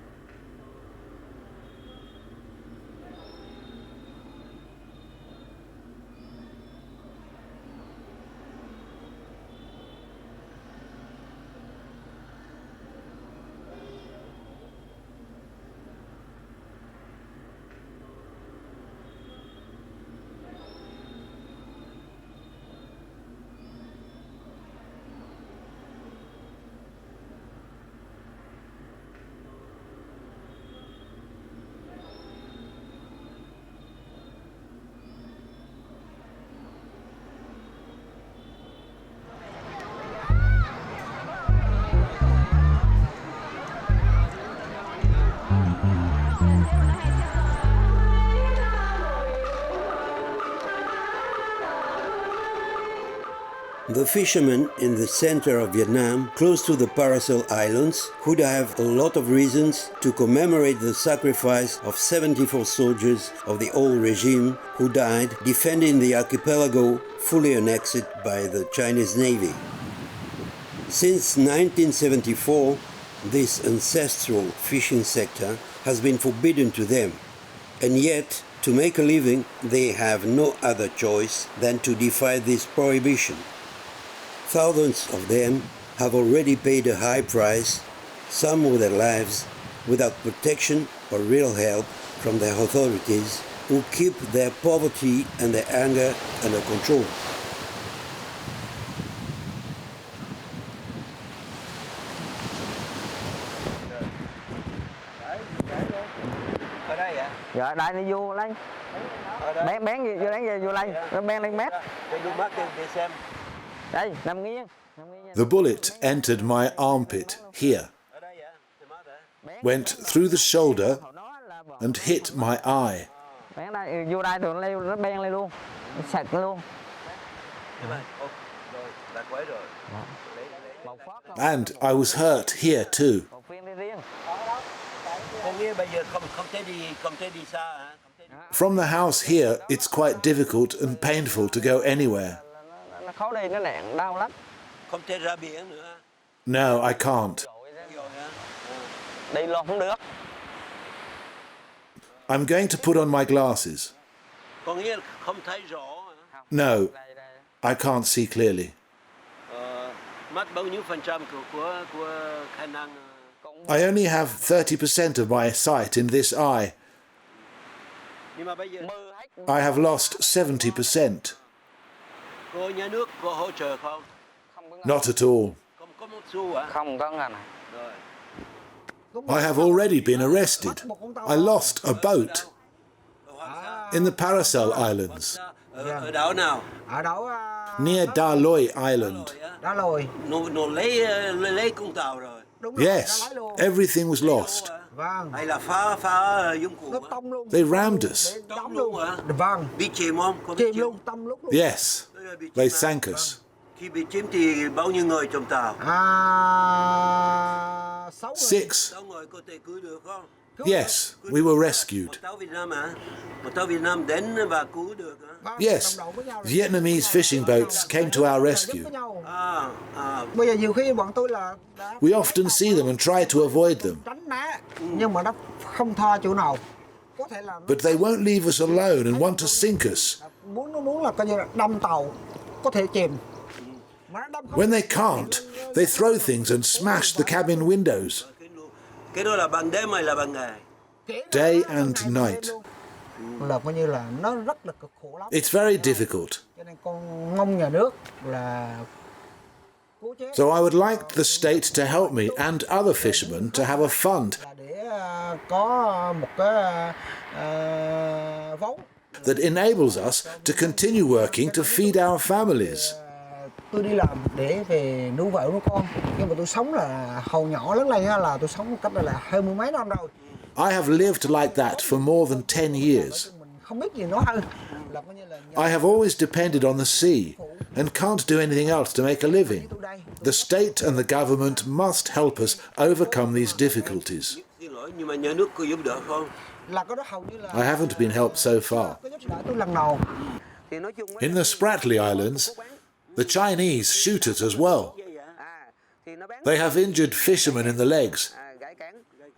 The fishermen in the center of Vietnam, close to the Paracel Islands, would have a lot of reasons to commemorate the sacrifice of 74 soldiers of the old regime who died defending the archipelago fully annexed by the Chinese Navy. Since 1974, this ancestral fishing sector has been forbidden to them, and yet, to make a living, they have no other choice than to defy this prohibition. Thousands of them have already paid a high price, some with their lives, without protection or real help from their authorities, who keep their poverty and their anger under control. Dạ, đây nó vô lấy. Bén gì vô lấy vô lấy, nó bén lên mét. Đây, nằm nghiêng. The bullet entered my armpit here, went through the shoulder and hit my eye. Bén đây, vô đây rồi nó bén lên luôn, nó sạch luôn. And I was hurt here too. From the house here, it's quite difficult and painful to go anywhere. No, I can't. I'm going to put on my glasses. No, I can't see clearly. I only have 30% of my sight in this eye. I have lost 70%. Not at all. I have already been arrested. I lost a boat in the Paracel Islands, near Da Loi Island. Yes, everything was lost. They rammed us. Yes, they sank us. 6. Yes, we were rescued. Yes, Vietnamese fishing boats came to our rescue. We often see them and try to avoid them. But they won't leave us alone and want to sink us. When they can't, they throw things and smash the cabin windows. Day and night. It's very difficult. So I would like the state to help me and other fishermen to have a fund that enables us to continue working to feed our families. Tôi đi làm để về nuôi vợ nuôi con, nhưng mà tôi sống là hồi nhỏ lớn lên là tôi sống cách là hơn mười mấy năm rồi. I have lived like that for more than 10 years. Không biết gì nữa hơn. I have always depended on the sea and can't do anything else to make a living. The state and the government must help us overcome these difficulties. I haven't been helped so far. In the Spratly Islands, the Chinese shoot us as well. They have injured fishermen in the legs.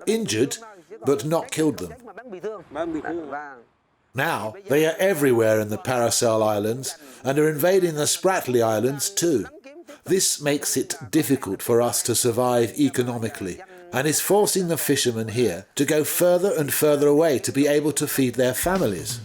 Injured, but not killed them. Now, they are everywhere in the Paracel Islands and are invading the Spratly Islands too. This makes it difficult for us to survive economically and is forcing the fishermen here to go further and further away to be able to feed their families.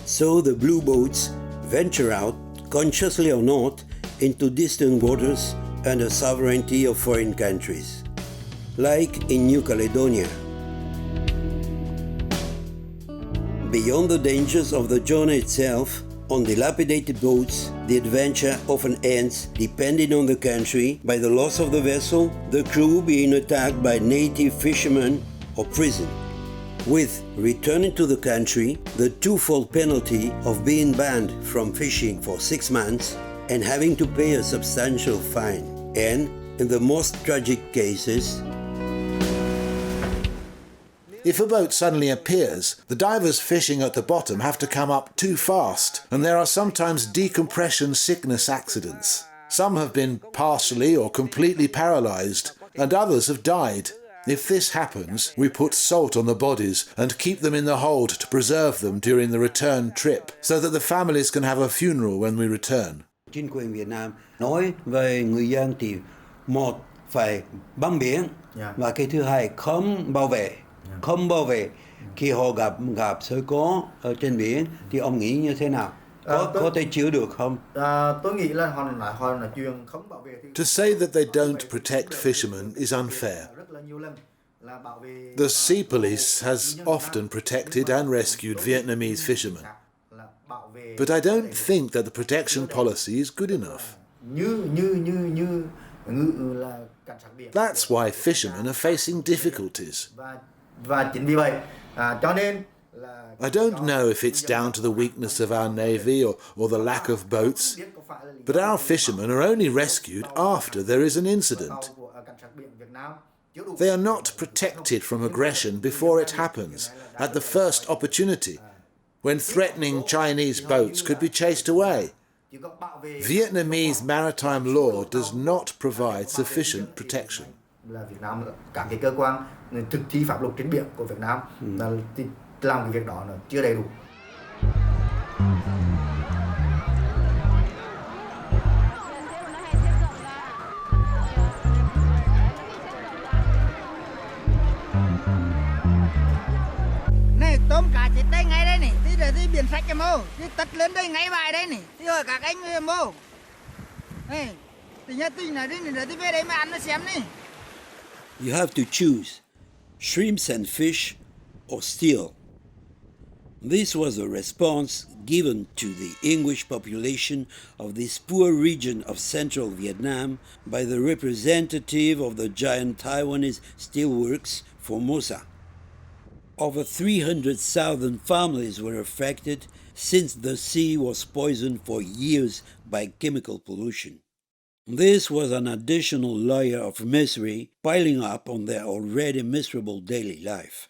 So the blue boats venture out, consciously or not, into distant waters under sovereignty of foreign countries, like in New Caledonia. Beyond the dangers of the journey itself, on dilapidated boats, the adventure often ends, depending on the country, by the loss of the vessel, the crew being attacked by native fishermen or prison. with returning to the country, the twofold penalty of being banned from fishing for 6 months and having to pay a substantial fine, and, in the most tragic cases, if a boat suddenly appears, the divers fishing at the bottom have to come up too fast, and there are sometimes decompression sickness accidents. Some have been partially or completely paralysed, and others have died. If this happens, we put salt on the bodies and keep them in the hold to preserve them during the return trip, so that the families can have a funeral when we return. Chính quyền Việt Nam nói về người dân thì một phải bám biển và cái thứ hai không bảo vệ khi họ gặp sự cố ở trên biển thì ông nghĩ như thế nào? Có thể chịu được không? Tôi nghĩ là họ là chuyện không bảo vệ. To say that they don't protect fishermen is unfair. The Sea Police has often protected and rescued Vietnamese fishermen. But I don't think that the protection policy is good enough. That's why fishermen are facing difficulties. I don't know if it's down to the weakness of our navy or the lack of boats, but our fishermen are only rescued after there is an incident. They are not protected from aggression before it happens, at the first opportunity, when threatening Chinese boats could be chased away. Vietnamese maritime law does not provide sufficient protection. Các cơ quan thực thi pháp luật trên biển của Việt Nam làm cái việc đó chưa đầy đủ. Này tôm cá chết đây ngay đây này, tí để đi biển sạch cho mô, đi tắt lên đây ngay bài đây này, tí hỏi các anh mô. Này, tí nhá tí này đi để tí về đây mà ăn nó xem này. You have to choose shrimps and fish or steel. This was a response given to the English population of this poor region of central Vietnam by the representative of the giant Taiwanese steelworks, Formosa. Over 300,000 families were affected since the sea was poisoned for years by chemical pollution. This was an additional layer of misery piling up on their already miserable daily life.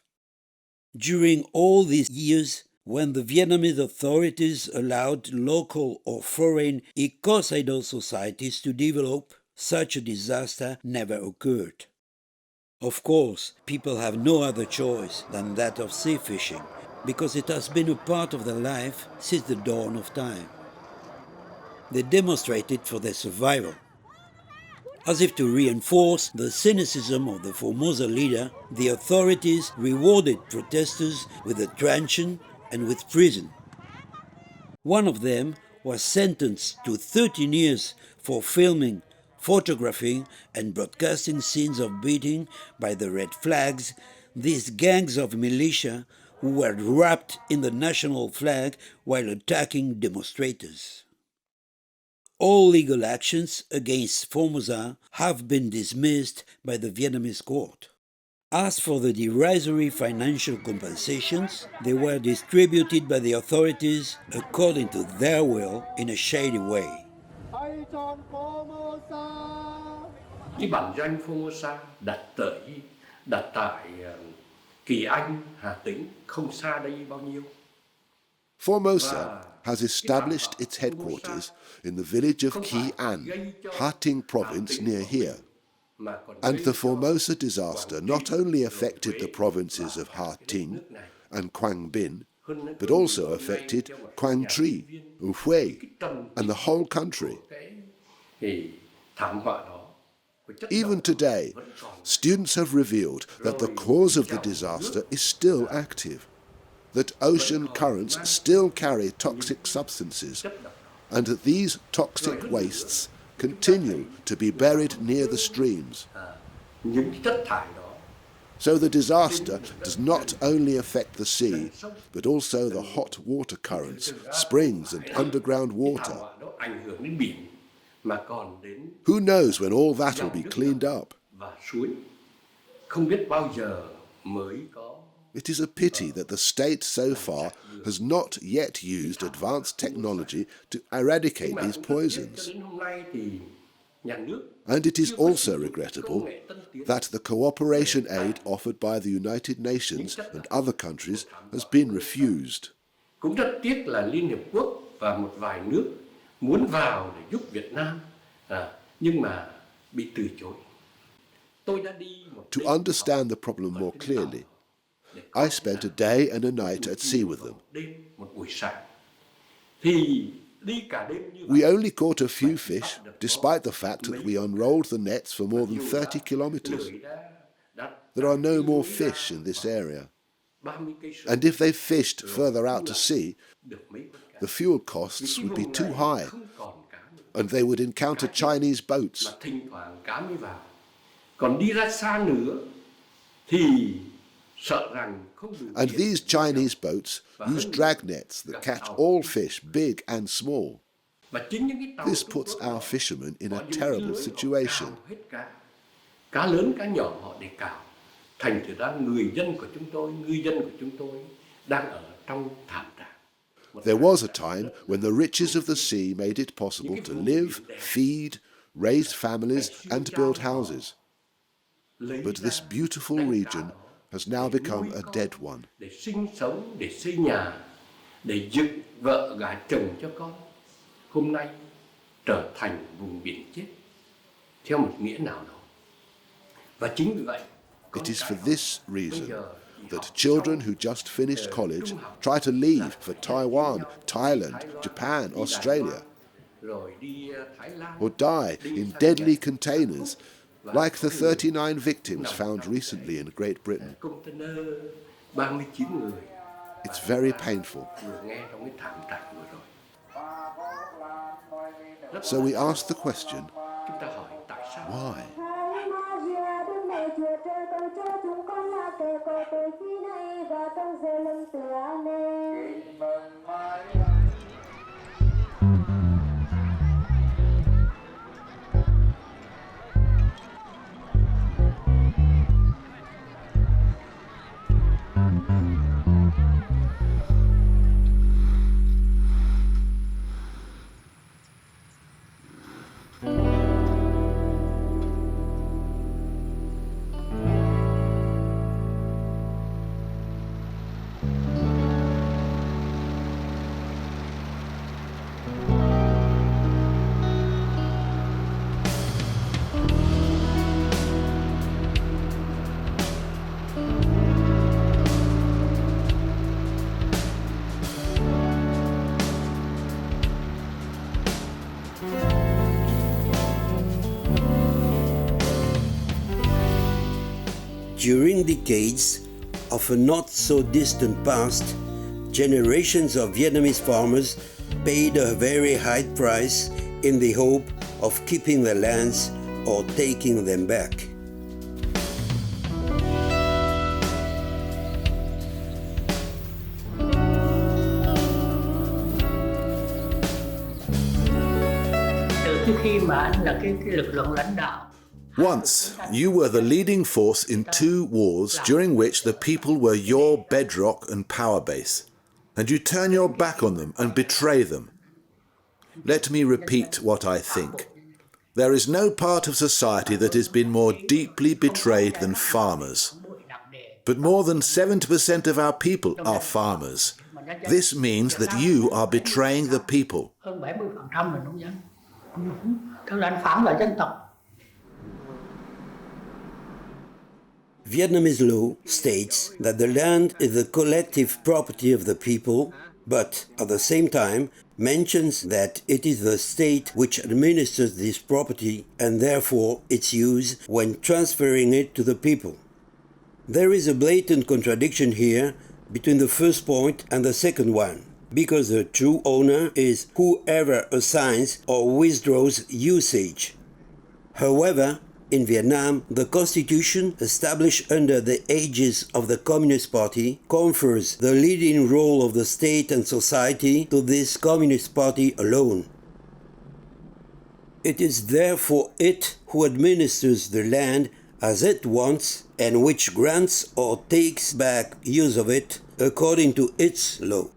During all these years, when the Vietnamese authorities allowed local or foreign ecocidal societies to develop, such a disaster never occurred. Of course, people have no other choice than that of sea fishing, because it has been a part of their life since the dawn of time. They demonstrate it for their survival. As if to reinforce the cynicism of the Formosa leader, the authorities rewarded protesters with a truncheon and with prison. One of them was sentenced to 13 years for filming, photographing and broadcasting scenes of beating by the red flags, these gangs of militia who were wrapped in the national flag while attacking demonstrators. All legal actions against Formosa have been dismissed by the Vietnamese court. As for the derisory financial compensations, they were distributed by the authorities according to their will in a shady way. Cái bản doanh Formosa đặt tại Kỳ Anh, Hà Tĩnh, không xa đây bao nhiêu. Formosa has established its headquarters in the village of Kỳ An, Ha Tinh province near here. And the Formosa disaster not only affected the provinces of Ha Tinh and Quang Binh, but also affected Quang Tri, U Huế, and the whole country. Even today, students have revealed that the cause of the disaster is still active, that ocean currents still carry toxic substances, and that these toxic wastes continue to be buried near the streams. So the disaster does not only affect the sea, but also the hot water currents, springs and underground water. Who knows when all that will be cleaned up? It is a pity that the state so far has not yet used advanced technology to eradicate these poisons. And it is also regrettable that the cooperation aid offered by the United Nations and other countries has been refused. Cũng rất tiếc là Liên Hiệp Quốc và một vài nước muốn vào để giúp Việt Nam, nhưng mà bị từ chối. To understand the problem more clearly, I spent a day and a night at sea with them. We only caught a few fish, despite the fact that we unrolled the nets for more than 30 kilometers. There are no more fish in this area. And if they fished further out to sea, the fuel costs would be too high, and they would encounter Chinese boats. And these Chinese boats use drag nets that catch all fish, big and small. This puts our fishermen in a terrible situation. Thành thử ra người dân của chúng tôi đang ở trong thảm trạng. There was a time when the riches of the sea made it possible to live, feed, raise families and build houses. But this beautiful region has now become a dead one. Để sinh sống, để xây nhà, để dựng vợ gả chồng cho con, hôm nay trở thành vùng biển chết theo một nghĩa nào đó. Và chính vì vậy, it is for this reason that children who just finished college try to leave for Taiwan, Thailand, Japan, Australia, or die in deadly containers like the 39 victims found recently in Great Britain. It's very painful. So we ask the question, why? During decades of a not so distant past, generations of Vietnamese farmers paid a very high price in the hope of keeping their lands or taking them back. Từ khi mà anh là cái lực lượng lãnh đạo. Once, you were the leading force in 2 wars during which the people were your bedrock and power base, and you turn your back on them and betray them. Let me repeat what I think. There is no part of society that has been more deeply betrayed than farmers. But more than 70% of our people are farmers. This means that you are betraying the people. Hơn 70% là nông dân. Tức là anh phản lại dân tộc. Vietnamese law states that the land is the collective property of the people, but at the same time mentions that it is the state which administers this property and therefore its use when transferring it to the people. There is a blatant contradiction here between the first point and the second one, because the true owner is whoever assigns or withdraws usage. However, in Vietnam, the constitution, established under the aegis of the Communist Party, confers the leading role of the state and society to this Communist Party alone. It is therefore it who administers the land as it wants and which grants or takes back use of it according to its law.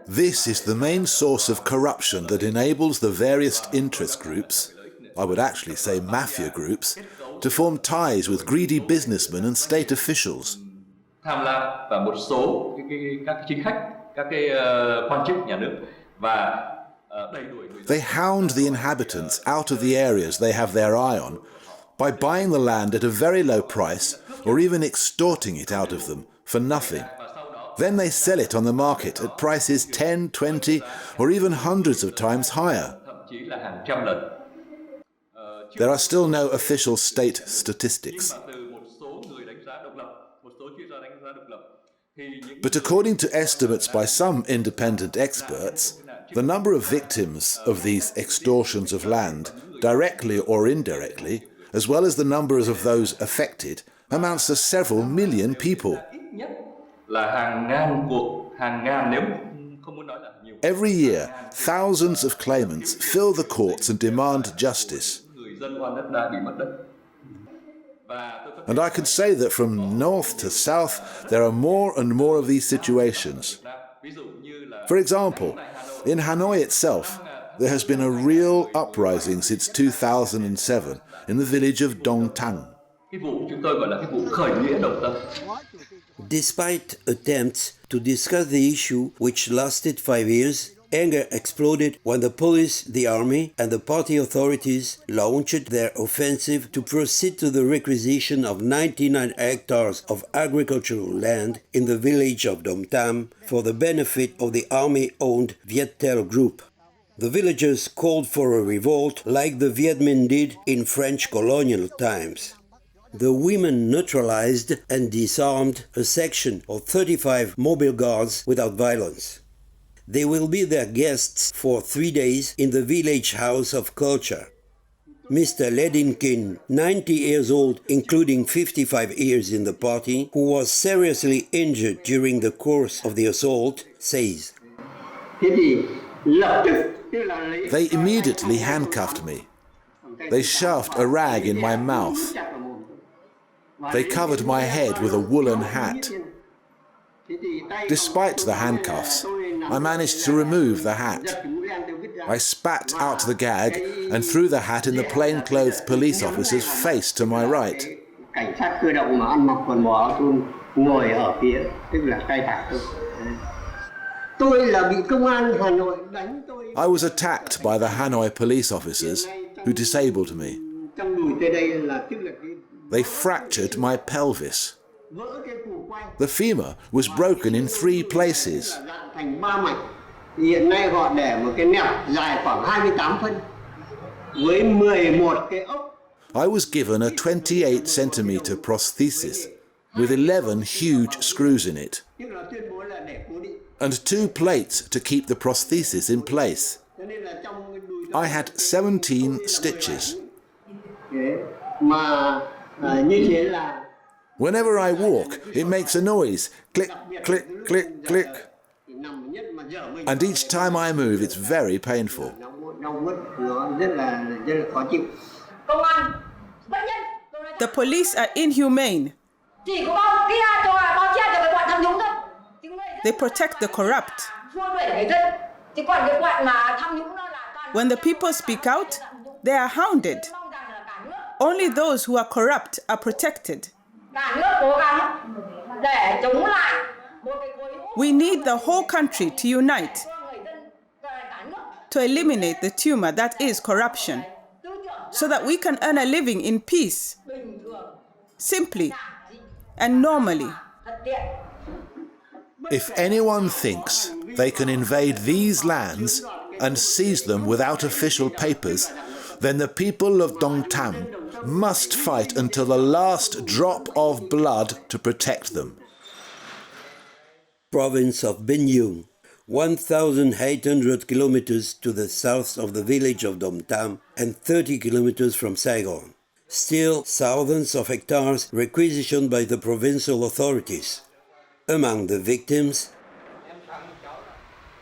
This is the main source of corruption that enables the various interest groups, I would actually say mafia groups, to form ties with greedy businessmen and state officials. Tham lam và một số các chính khách, các quan chức nhà nước và đẩy đuổi người dân. They hound the inhabitants out of the areas they have their eye on by buying the land at a very low price or even extorting it out of them for nothing. Then they sell it on the market at prices 10, 20 or even hundreds of times higher. There are still no official state statistics. But according to estimates by some independent experts, the number of victims of these extortions of land, directly or indirectly, as well as the numbers of those affected, amounts to several million people. Every year, thousands of claimants fill the courts and demand justice. And I can say that from north to south, there are more and more of these situations. For example, in Hanoi itself, there has been a real uprising since 2007 in the village of Dong Tang. Despite attempts to discuss the issue, which lasted 5 years, anger exploded when the police, the army and the party authorities launched their offensive to proceed to the requisition of 99 hectares of agricultural land in the village of Dom Tam for the benefit of the army-owned Viettel group. The villagers called for a revolt like the Vietnamese did in French colonial times. The women neutralized and disarmed a section of 35 mobile guards without violence. They will be their guests for 3 days in the village house of culture. Mr. Ledinkin, 90 years old, including 55 years in the party, who was seriously injured during the course of the assault, says, They immediately handcuffed me. They shoved a rag in my mouth. They covered my head with a woolen hat. Despite the handcuffs, I managed to remove the hat. I spat out the gag and threw the hat in the plainclothes police officer's face to my right. I was attacked by the Hanoi police officers who disabled me. They fractured my pelvis. The femur was broken in 3 places. I was given a 28-centimeter prosthesis with 11 huge screws in it and 2 plates to keep the prosthesis in place. I had 17 stitches. Whenever I walk, it makes a noise. Click, click, click, click. And each time I move, it's very painful. The police are inhumane. They protect the corrupt. When the people speak out, they are hounded. Only those who are corrupt are protected. We need the whole country to unite to eliminate the tumor that is corruption, so that we can earn a living in peace, simply and normally. If anyone thinks they can invade these lands and seize them without official papers, then the people of Dong Tam must fight until the last drop of blood to protect them. Province of Binh Dung, 1,800 kilometers to the south of the village of Dom Tam and 30 kilometers from Saigon. Still, thousands of hectares requisitioned by the provincial authorities. Among the victims,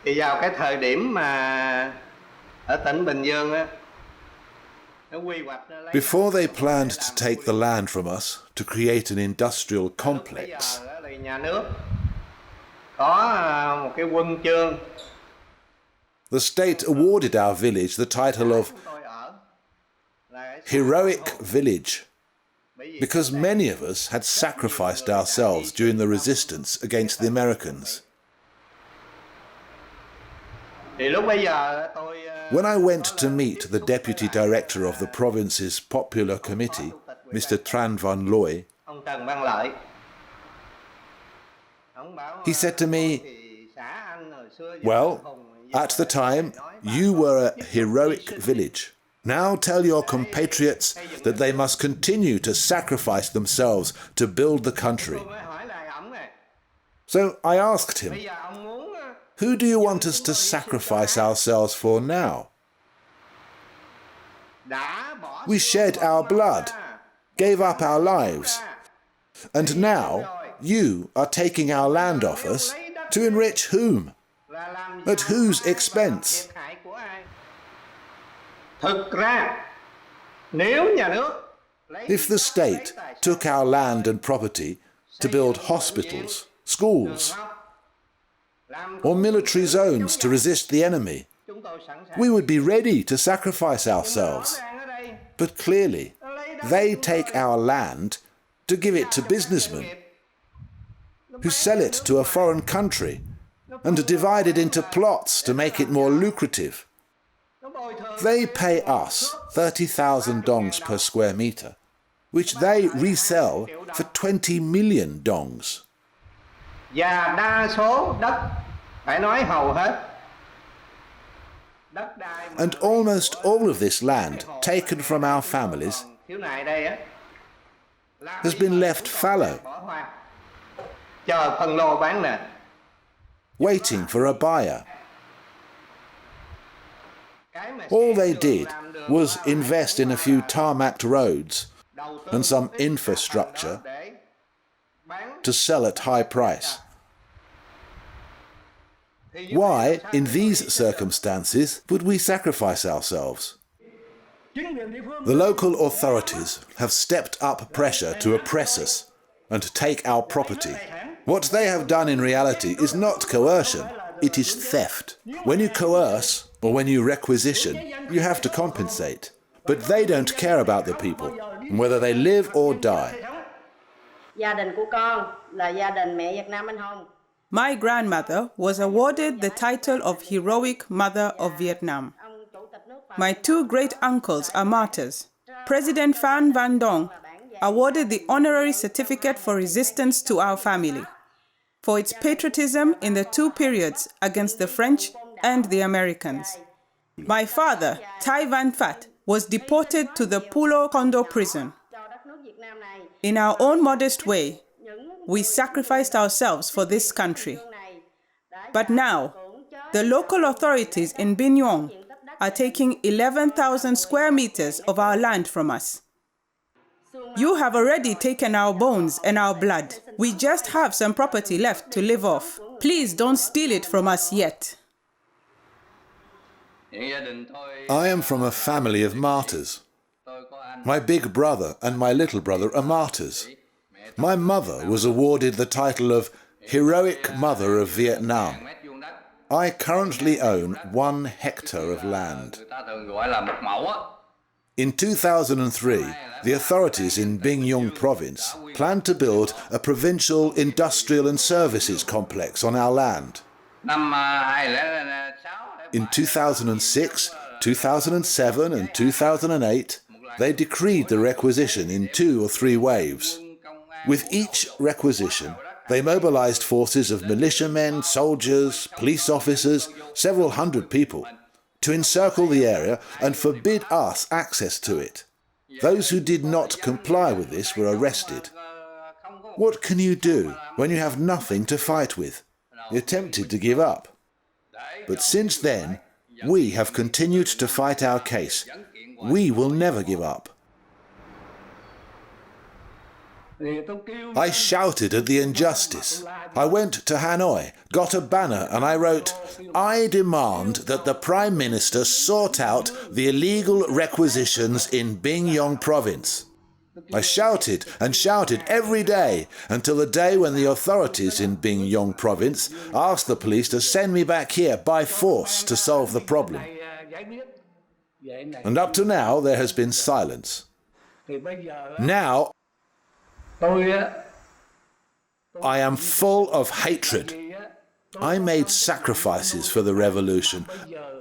thì vào cái thời điểm mà ở tỉnh Bình Dương á, Before they planned to take the land from us to create an industrial complex, the state awarded our village the title of Heroic Village, because many of us had sacrificed ourselves during the resistance against the Americans. When I went to meet the deputy director of the province's popular committee, Mr. Tran Van Looy, he said to me, "Well, at the time, you were a heroic village. Now tell your compatriots that they must continue to sacrifice themselves to build the country." So I asked him, "Who do you want us to sacrifice ourselves for now? We shed our blood, gave up our lives, and now you are taking our land off us to enrich whom? At whose expense?" If the state took our land and property to build hospitals, schools, or military zones to resist the enemy, we would be ready to sacrifice ourselves. But clearly, they take our land to give it to businessmen who sell it to a foreign country and divide it into plots to make it more lucrative. They pay us 30,000 dongs per square meter, which they resell for 20 million dongs. And almost all of this land taken from our families has been left fallow, waiting for a buyer. All they did was invest in a few tarmacked roads and some infrastructure to sell at high price. Why, in these circumstances, would we sacrifice ourselves? The local authorities have stepped up pressure to oppress us and take our property. What they have done in reality is not coercion, it is theft. When you coerce, or when you requisition, you have to compensate. But they don't care about the people, whether they live or die. My grandmother was awarded the title of Heroic Mother of Vietnam. My two great-uncles are martyrs. President Phan Van Dong awarded the honorary certificate for resistance to our family for its patriotism in the two periods against the French and the Americans. My father, Thai Van Phat, was deported to the Pulo Kondo prison. In our own modest way, we sacrificed ourselves for this country. But now, the local authorities in Bin Nhon are taking 11,000 square meters of our land from us. You have already taken our bones and our blood. We just have some property left to live off. Please don't steal it from us yet. I am from a family of martyrs. My big brother and my little brother are martyrs. My mother was awarded the title of Heroic Mother of Vietnam. I currently own 1 hectare of land. In 2003, the authorities in Binh Nhung province planned to build a provincial industrial and services complex on our land. In 2006, 2007 and 2008, they decreed the requisition in 2 or 3 waves. With each requisition, they mobilized forces of militiamen, soldiers, police officers, several hundred people, to encircle the area and forbid us access to it. Those who did not comply with this were arrested. What can you do when you have nothing to fight with? You're tempted to give up. But since then, we have continued to fight our case. We will never give up. I shouted at the injustice. I went to Hanoi, got a banner, and I wrote, "I demand that the Prime Minister sort out the illegal requisitions in Bingyong Province." I shouted and shouted every day until the day when the authorities in Bingyong Province asked the police to send me back here by force to solve the problem. And up to now, there has been silence. Now, I am full of hatred. I made sacrifices for the revolution.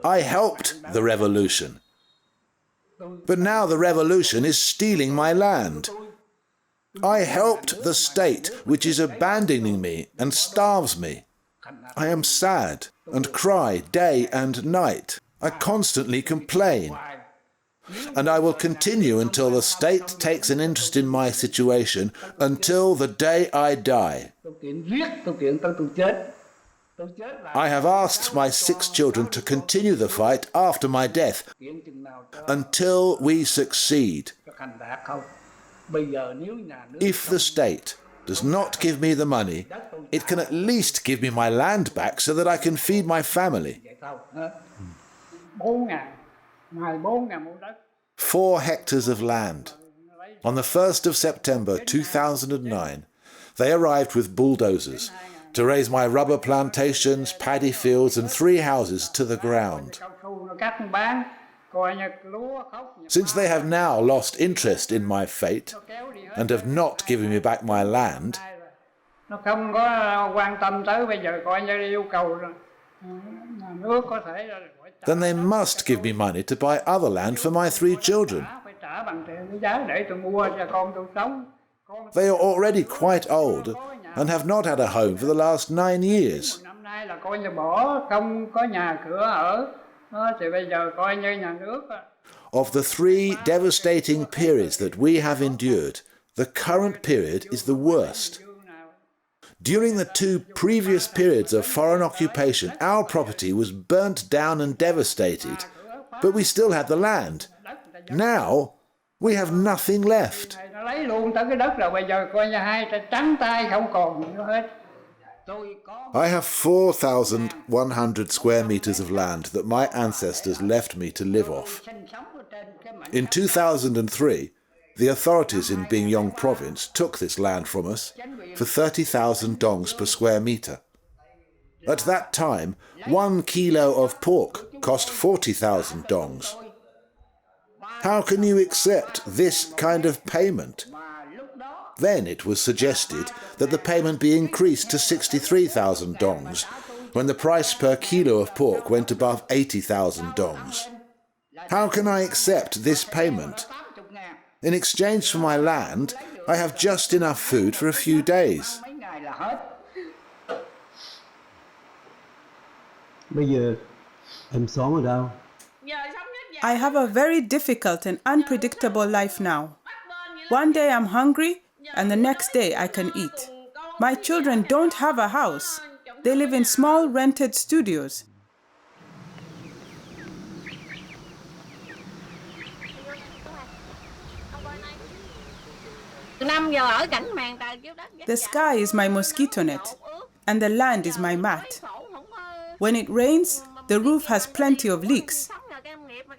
I helped the revolution. But now the revolution is stealing my land. I helped the state, which is abandoning me and starves me. I am sad and cry day and night. I constantly complain. And I will continue until the state takes an interest in my situation, until the day I die. I have asked my 6 children to continue the fight after my death, until we succeed. If the state does not give me the money, it can at least give me my land back so that I can feed my family. 4 hectares of land. On the 1st of September 2009, they arrived with bulldozers to raise my rubber plantations, paddy fields and 3 houses to the ground. Since they have now lost interest in my fate and have not given me back my land, then they must give me money to buy other land for my 3 children. They are already quite old and have not had a home for the last 9 years. Of the 3 devastating periods that we have endured, the current period is the worst. During the 2 previous periods of foreign occupation, our property was burnt down and devastated, but we still had the land. Now, we have nothing left. I have 4,100 square meters of land that my ancestors left me to live off. In 2003, the authorities in Bingyong Province took this land from us for 30,000 dongs per square meter. At that time, 1 kilo of pork cost 40,000 dongs. How can you accept this kind of payment? Then it was suggested that the payment be increased to 63,000 dongs, when the price per kilo of pork went above 80,000 dongs. How can I accept this payment? In exchange for my land, I have just enough food for a few days. I have a very difficult and unpredictable life now. One day I'm hungry, and the next day I can eat. My children don't have a house. They live in small rented studios. The sky is my mosquito net, and the land is my mat. When it rains, the roof has plenty of leaks.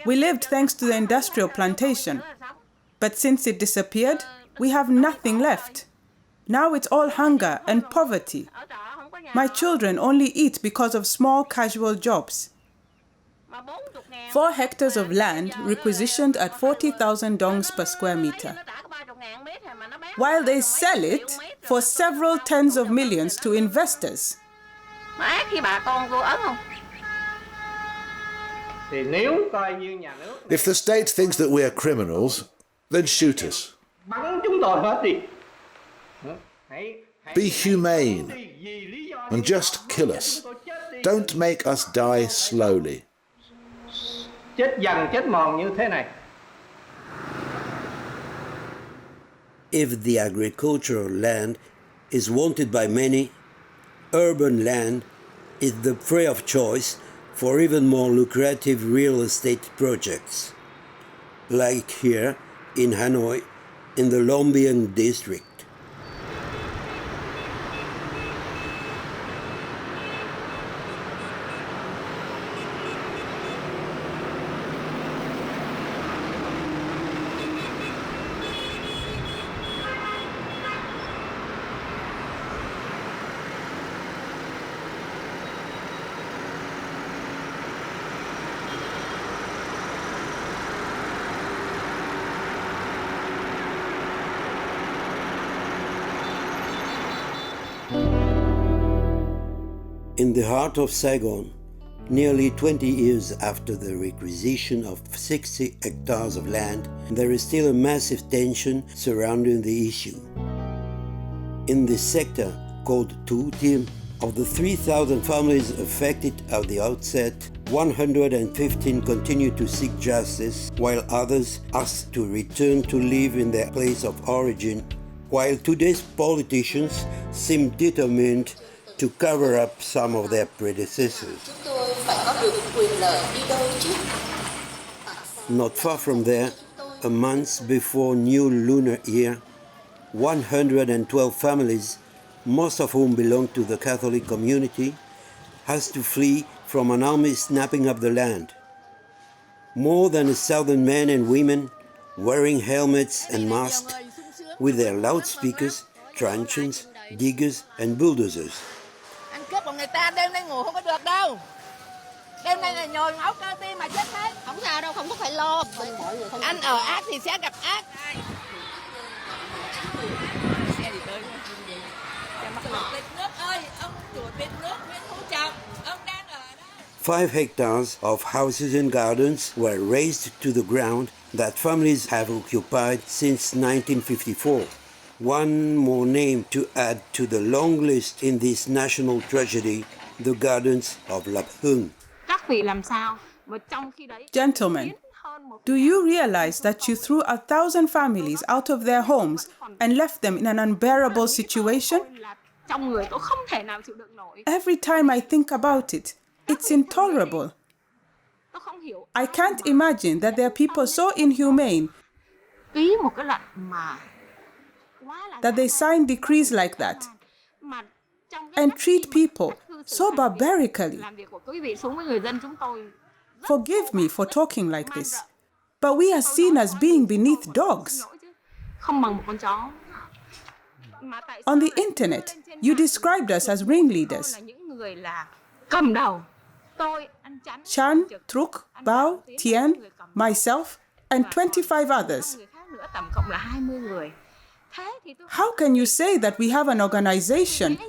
We lived thanks to the industrial plantation, but since it disappeared, we have nothing left. Now it's all hunger and poverty. My children only eat because of small casual jobs. 4 hectares of land requisitioned at 40,000 dongs per square meter, while they sell it for several tens of millions to investors. If the state thinks that we are criminals, then shoot us. Be humane and just kill us. Don't make us die slowly. If the agricultural land is wanted by many, urban land is the prey of choice for even more lucrative real estate projects, like here in Hanoi, in the Long Bien district. In the heart of Saigon, nearly 20 years after the requisition of 60 hectares of land, there is still a massive tension surrounding the issue. In this sector, called Tu Tim, of the 3,000 families affected at the outset, 115 continue to seek justice, while others ask to return to live in their place of origin, while today's politicians seem determined to cover up some of their predecessors. Not far from there, a month before new lunar year, 112 families, most of whom belong to the Catholic community, has to flee from an army snapping up the land. More than 1,000 men and women, wearing helmets and masks, with their loudspeakers, truncheons, diggers and bulldozers. Ăn cướp của người ta đêm nay ngủ không có được đâu. Đêm nay là nhồi máu cơ tim mà chết hết. Không sao đâu, không có phải lo. Ăn ở ác thì sẽ gặp ác. 5 hectares of houses and gardens were razed to the ground that families have occupied since 1954. One more name to add to the long list in this national tragedy, the gardens of Lap Hung. Gentlemen, do you realize that you threw 1,000 families out of their homes and left them in an unbearable situation? Every time I think about it, it's intolerable. I can't imagine that there are people so inhumane that they sign decrees like that and treat people so barbarically. Forgive me for talking like this, but we are seen as being beneath dogs. On the internet, you described us as ringleaders. Chan, Trúc, Bao, Tien, myself, and 25 others. How can you say that we have an organization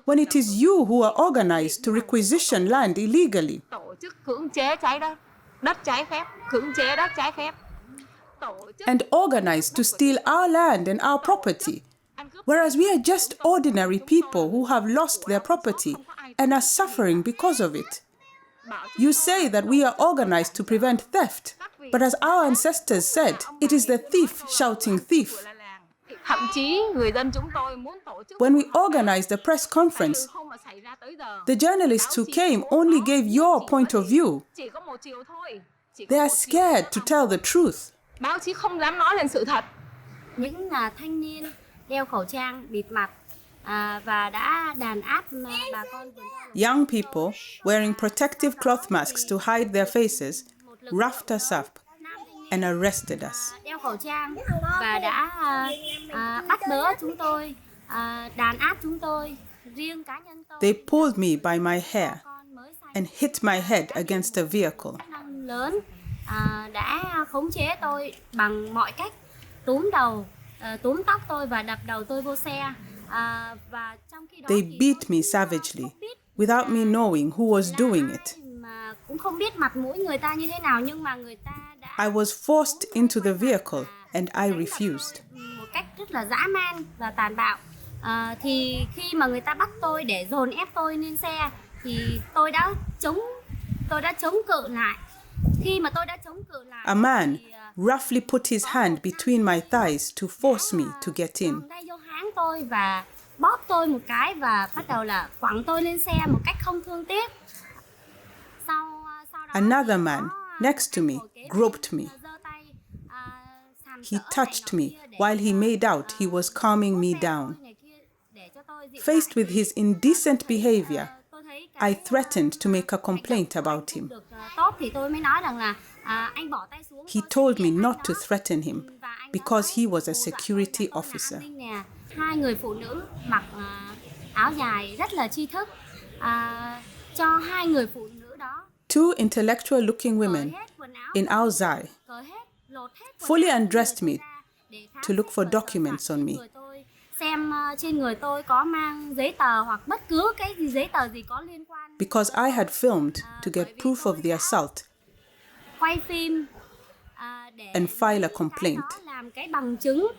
when it is you who are organized to requisition land illegally? And organized to steal our land and our property, whereas we are just ordinary people who have lost their property and are suffering because of it. You say that we are organized to prevent theft, but as our ancestors said, it is the thief shouting thief. When we organized a press conference, the journalists who came only gave your point of view. They are scared to tell the truth. Những thanh niên đeo khẩu trang bịt mặt và đã đàn áp bà con. Young people wearing protective cloth masks to hide their faces roughed us up and arrested us. Đeo khẩu trang và đã bắt bớ chúng tôi, đàn áp chúng tôi. Riêng cá nhân tôi. They pulled me by my hair and hit my head against a vehicle. Lớn đã khống chế tôi bằng mọi cách, túm đầu, túm tóc tôi và đập đầu tôi vô xe. Và trong khi đó they beat me savagely without me knowing who was doing it. Cũng không biết mặt mũi người ta như thế nào, nhưng mà người ta đã. I was forced into the vehicle and I refused. Một cách rất là dã man và tàn bạo. Thì khi mà người ta bắt tôi để dồn ép tôi lên xe thì tôi đã chống cự lại. Khi mà tôi đã chống cự lại, a man roughly put his hand between my thighs to force me to get in. Tay vô háng tôi và bóp tôi một cái và bắt đầu là quẳng tôi lên xe một cách không thương tiếc. Sau đó, another man next to me groped me. He touched me while he made out he was calming me down. Faced with his indecent behavior, I threatened to make a complaint about him. He told me not to threaten him because he was a security officer. Hai người phụ nữ mặc áo dài rất là tri thức cho hai người phụ nữ đó. Two intellectual-looking women in áo dài fully undressed me to look for documents on me. xem trên người tôi có mang giấy tờ hoặc bất cứ cái gì giấy tờ gì có liên quan. Because I had filmed to get proof of the assault Quay phim để and file a complaint. làm cái bằng chứng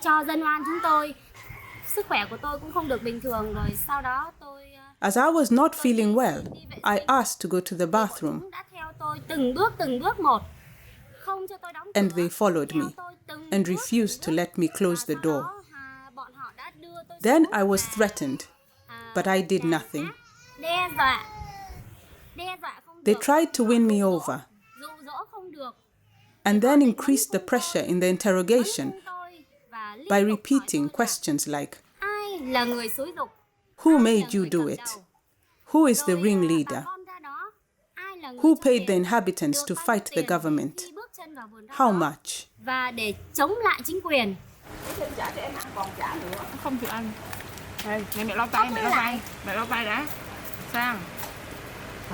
cho dân oan chúng tôi. Sức khỏe của tôi cũng không được bình thường rồi. Sau đó tôi As I was not feeling well, I asked to go to the bathroom, đã theo tôi từng bước một. Không cho tôi đóng cửa. and they followed me and refused to let me close the door. Then I was threatened, but I did nothing. Đe dọa không They được. tried to win me over, Dụ dỗ không được. and then increased the pressure in the interrogation by repeating questions like, Ai là người xúi giục? who made you do it? Who is the ringleader? Who paid the inhabitants to fight the government? How much? Và để chống lại chính quyền. Không chịu ăn. Đây, mẹ lau tay, mẹ lau tay đã. Sang.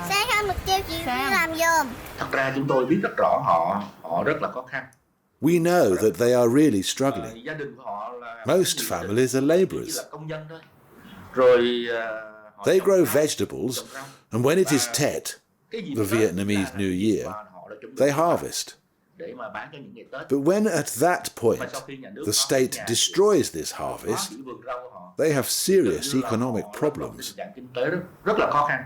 Sang không được kêu chị đi làm giùm. Thật ra chúng tôi biết rất rõ họ rất là khó khăn. We know that they are really struggling. Gia đình của họ là Most families are labourers. là công nhân thôi. Rồi They grow vegetables, and when it is Tet, the Vietnamese New Year, they harvest. để mà bán cho những ngày Tết. But when at that point the state destroys this harvest, they have serious economic problems. Kinh tế rất là khó khăn.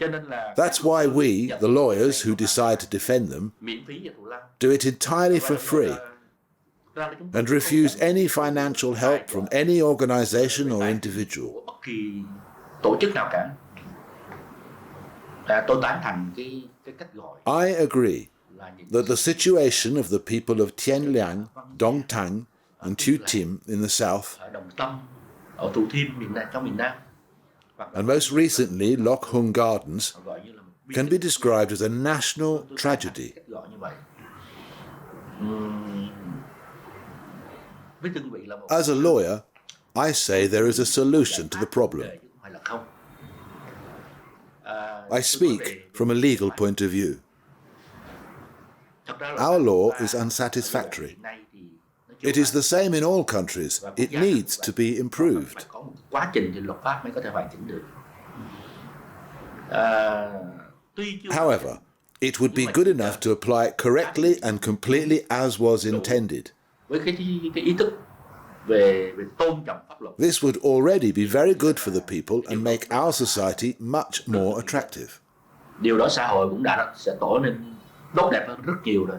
Cho nên là That's why we, the lawyers who decide to defend them, miễn phí và thù lao. do it entirely for free and refuse any financial help from any organisation or individual. Bất kỳ tổ chức nào cả. Tôi tán thành cái cách gọi. I agree that the situation of the people of Tien Liang, Dong Tang and Thu Tim in the south, Ở Đồng Tâm, ở Thủ Thiêm trong miền Nam, and most recently Loch Hung Gardens, can be described as a national tragedy. gọi như vậy. As a lawyer, I say there is a solution to the problem. I speak from a legal point of view. Our law is unsatisfactory. It is the same in all countries. It needs to be improved. Quá trình thì luật pháp mới có thể hoàn chỉnh được. However, it would be good enough to apply it correctly and completely as was intended. Với cái ý thức về tôn trọng pháp luật. This would already be very good for the people and make our society much more attractive. Điều đó xã hội cũng sẽ trở nên tốt đẹp hơn rất nhiều rồi.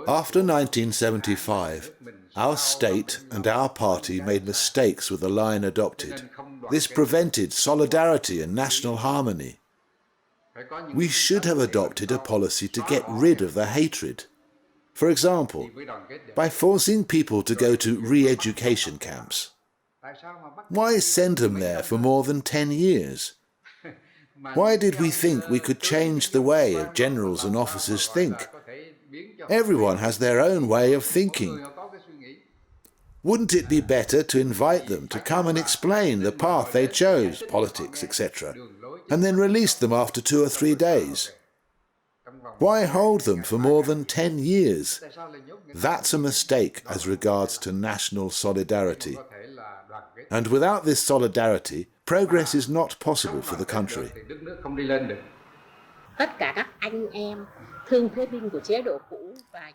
After 1975, our state and our party made mistakes with the line adopted. This prevented solidarity and national harmony. We should have adopted a policy to get rid of the hatred. For example, by forcing people to go to re-education camps. Why send them there for more than 10 years? Why did we think we could change the way of generals and officers think? Everyone has their own way of thinking. Wouldn't it be better to invite them to come and explain the path they chose, politics, etc., and then release them after 2 or 3 days? Why hold them for more than 10 years? That's a mistake as regards to national solidarity. And without this solidarity, progress is not possible for the country.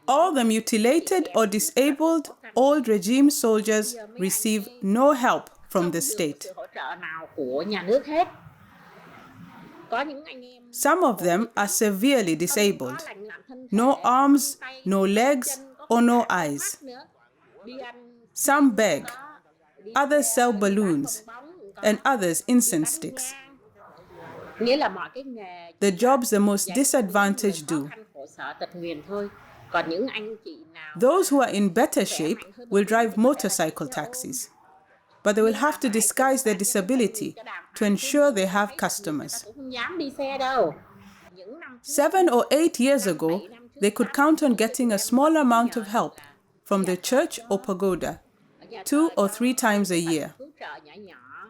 All the mutilated or disabled old regime soldiers receive no help from the state. Some of them are severely disabled. No arms, no legs, or no eyes. Some beg, others sell balloons, and others incense sticks. The jobs the most disadvantaged do. Those who are in better shape will drive motorcycle taxis, but they will have to disguise their disability to ensure they have customers. 7 or 8 years ago, they could count on getting a small amount of help from the church or pagoda 2 or 3 times a year.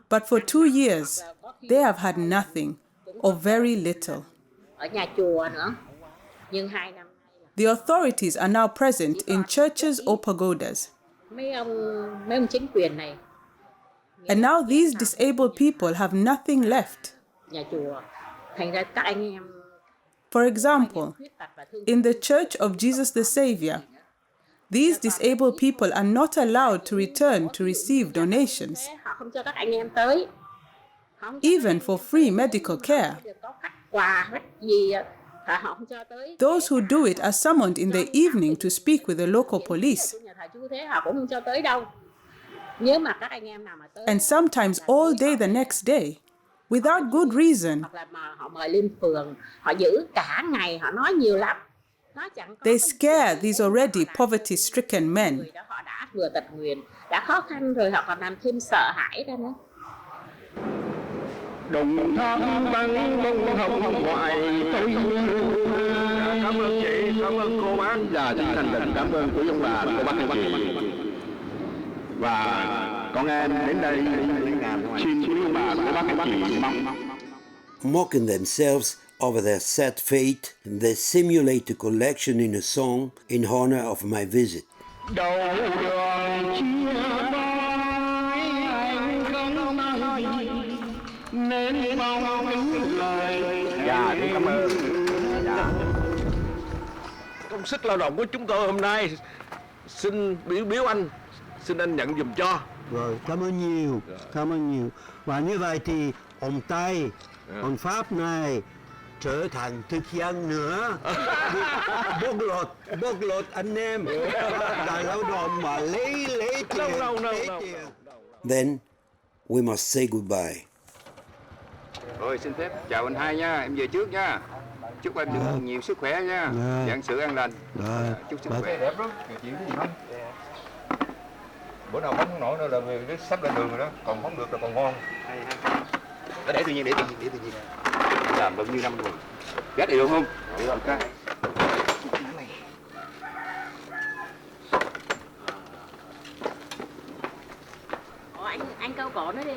But for 2 years, they have had nothing or very little. The authorities are now present in churches or pagodas. And now these disabled people have nothing left. For example, in the Church of Jesus the Savior, these disabled people are not allowed to return to receive donations, even for free medical care. Those who do it are summoned in the evening to speak with the local police, and sometimes all day the next day, without good reason. They scare these already poverty-stricken men. Đồng tháp bắn bông hồng ngoại tôi cảm ơn chị, cảm ơn cô bác và chân thành cảm ơn quý ông bà, cô bác anh chị. Và con em đến đây xin quý ông bà, cô bác anh chị mong. Mocking themselves over their sad fate, they simulate a collection in a song in honor of my visit. Đầu đường chia nên mong những lời cảm ơn. Công sức lao động của chúng tôi hôm nay xin biếu anh, xin anh nhận giùm cho. Rồi, cảm ơn nhiều. Và như vậy thì ông Tây, ông Pháp này trở thành thực dân nữa. Bóc lột anh em, đại lao động mà lấy tiền. Then we must say goodbye. Rồi xin phép chào anh hai nha, em về trước nha. Chúc anh được nhiều sức khỏe nha, vạn sự an lành. Chúc sức khỏe. Đẹp lắm, chuyện gì không? Bữa nào phóng không nổi nữa là về sắp lên đường rồi đó, còn phóng được là còn ngon. Để tự nhiên. Làm bao nhiêu năm rồi. Ghét thì được không? Được không? Anh câu cổ nó đi.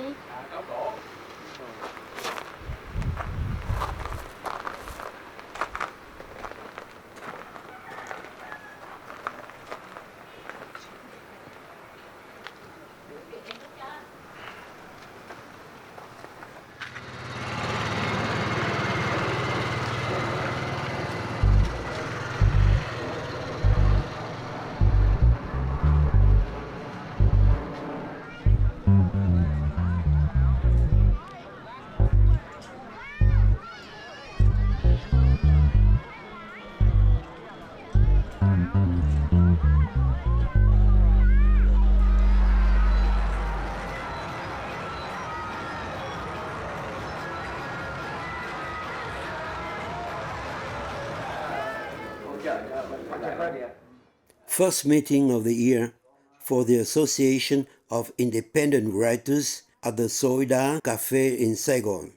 Câu cổ. First meeting of the year for the Association of Independent Writers at the Soida Cafe in Saigon.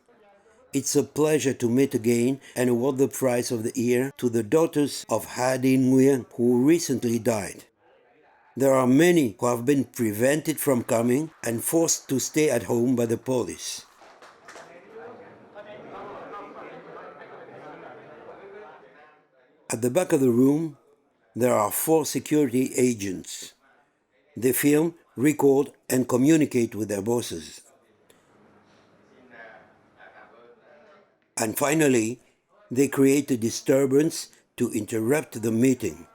It's a pleasure to meet again and award the prize of the year to the daughters of Ha Dinh Nguyen, who recently died. There are many who have been prevented from coming and forced to stay at home by the police. At the back of the room, there are 4 security agents. They film, record, and communicate with their bosses. And finally, they create a disturbance to interrupt the meeting.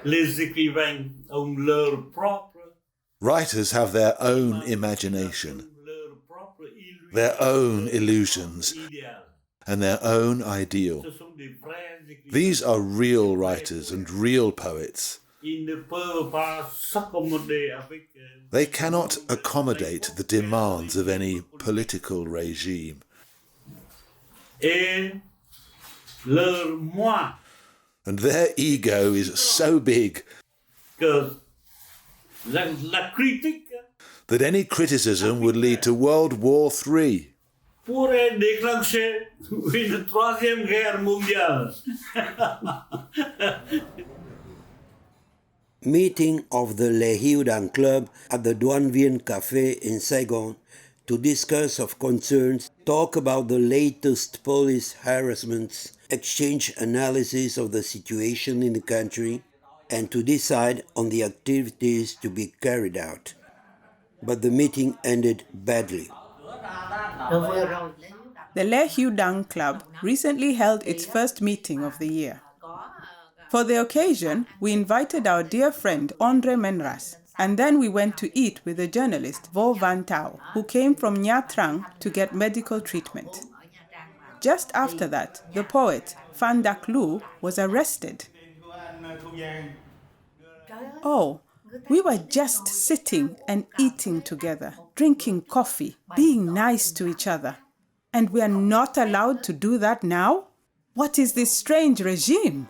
Les écrivains ont leur propre. Writers have their own imagination, their own illusions, and their own ideal. These are real writers and real poets. They cannot accommodate the demands of any political regime. And their ego is so big that any criticism would lead to World War III. pourrait déclencher une troisième guerre mondiale. Meeting of the Le Hudang Club at the Duan Vien Café in Saigon to discuss of concerns, talk about the latest police harassments, exchange analysis of the situation in the country, and to decide on the activities to be carried out. But the meeting ended badly. The Le Hudang Club recently held its first meeting of the year. For the occasion, we invited our dear friend André Menras, and then we went to eat with the journalist Vo Van Tao, who came from Nha Trang to get medical treatment. Just after that, the poet Phan Dak Lu was arrested. Oh, we were just sitting and eating together, drinking coffee, being nice to each other. And we are not allowed to do that now? What is this strange regime?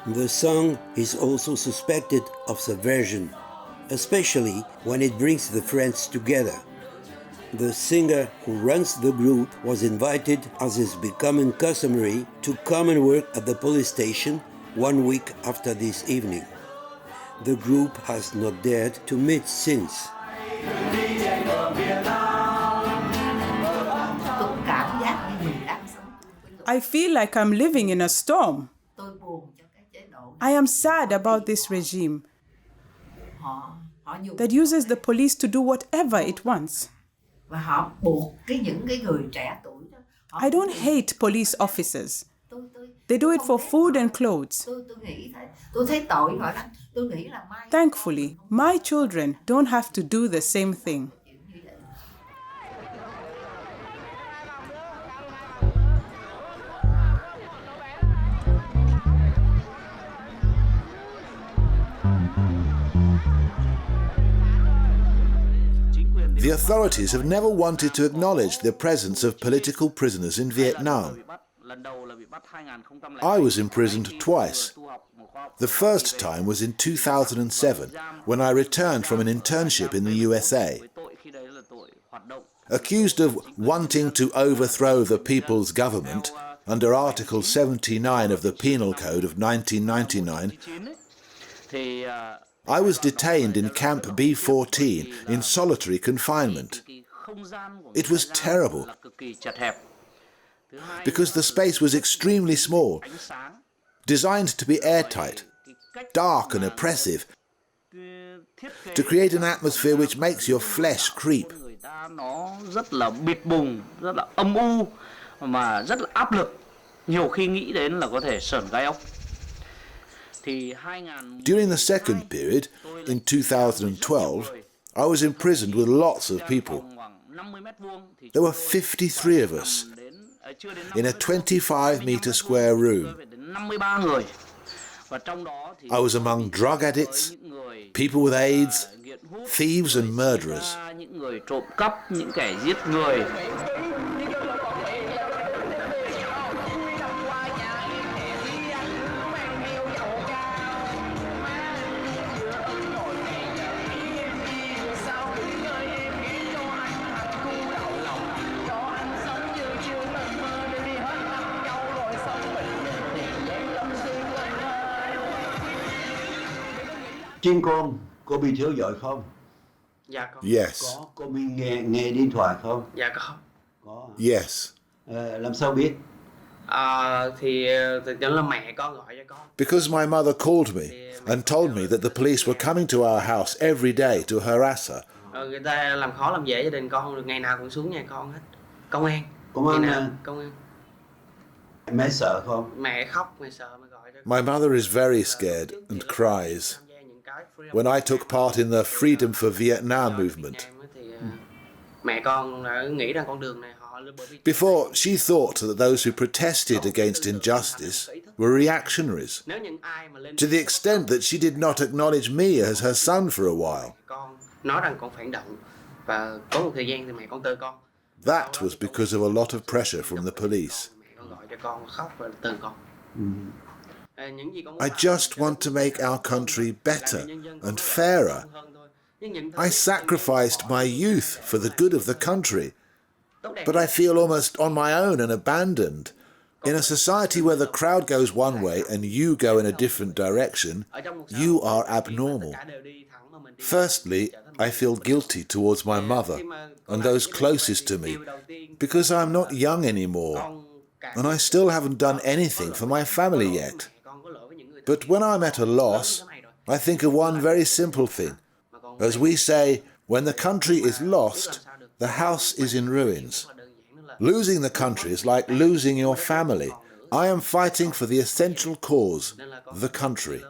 The song is also suspected of subversion, especially when it brings the friends together. The singer who runs the group was invited, as is becoming customary, to come and work at the police station 1 week after this evening. The group has not dared to meet since. I feel like I'm living in a storm. I am sad about this regime that uses the police to do whatever it wants. I don't hate police officers. They do it for food and clothes. Thankfully, my children don't have to do the same thing. The authorities have never wanted to acknowledge the presence of political prisoners in Vietnam. I was imprisoned twice. The first time was in 2007, when I returned from an internship in the USA. Accused of wanting to overthrow the people's government under Article 79 of the Penal Code of 1999, I was detained in Camp B14 in solitary confinement. It was terrible, because the space was extremely small, designed to be airtight, dark and oppressive, to create an atmosphere which makes your flesh creep. During the second period, in 2012, I was imprisoned with lots of people. There were 53 of us in a 25-meter square room. I was among drug addicts, people with AIDS, thieves and murderers. Trên con có bị thiếu vợ không? Dạ có. Yes. Có bị nghe điện thoại không? Dạ có. Yes. Làm sao biết? Thì chắc là mẹ con gọi cho con. Because my mother called me and told me that the police were coming to our house every day to harass her. Người ta làm khó làm dễ gia đình con, được ngày nào cũng xuống nhà con hết. Công an. Công an. Công an. Mẹ sợ không? Mẹ khóc, mẹ sợ mẹ gọi cho. My mother is very scared and cries. When I took part in the Freedom for Vietnam movement, before she thought that those who protested against injustice were reactionaries, to the extent that she did not acknowledge me as her son for a while. Và có một thời gian thì mẹ con tơ con. That was because of a lot of pressure from the police. Mẹ con gọi cho con khóc và tơ con. I just want to make our country better and fairer. I sacrificed my youth for the good of the country, but I feel almost on my own and abandoned. In a society where the crowd goes one way and you go in a different direction, you are abnormal. Firstly, I feel guilty towards my mother and those closest to me because I'm not young anymore and I still haven't done anything for my family yet. But when I'm at a loss, I think of one very simple thing. As we say, when the country is lost, the house is in ruins. Losing the country is like losing your family. I am fighting for the essential cause, the country.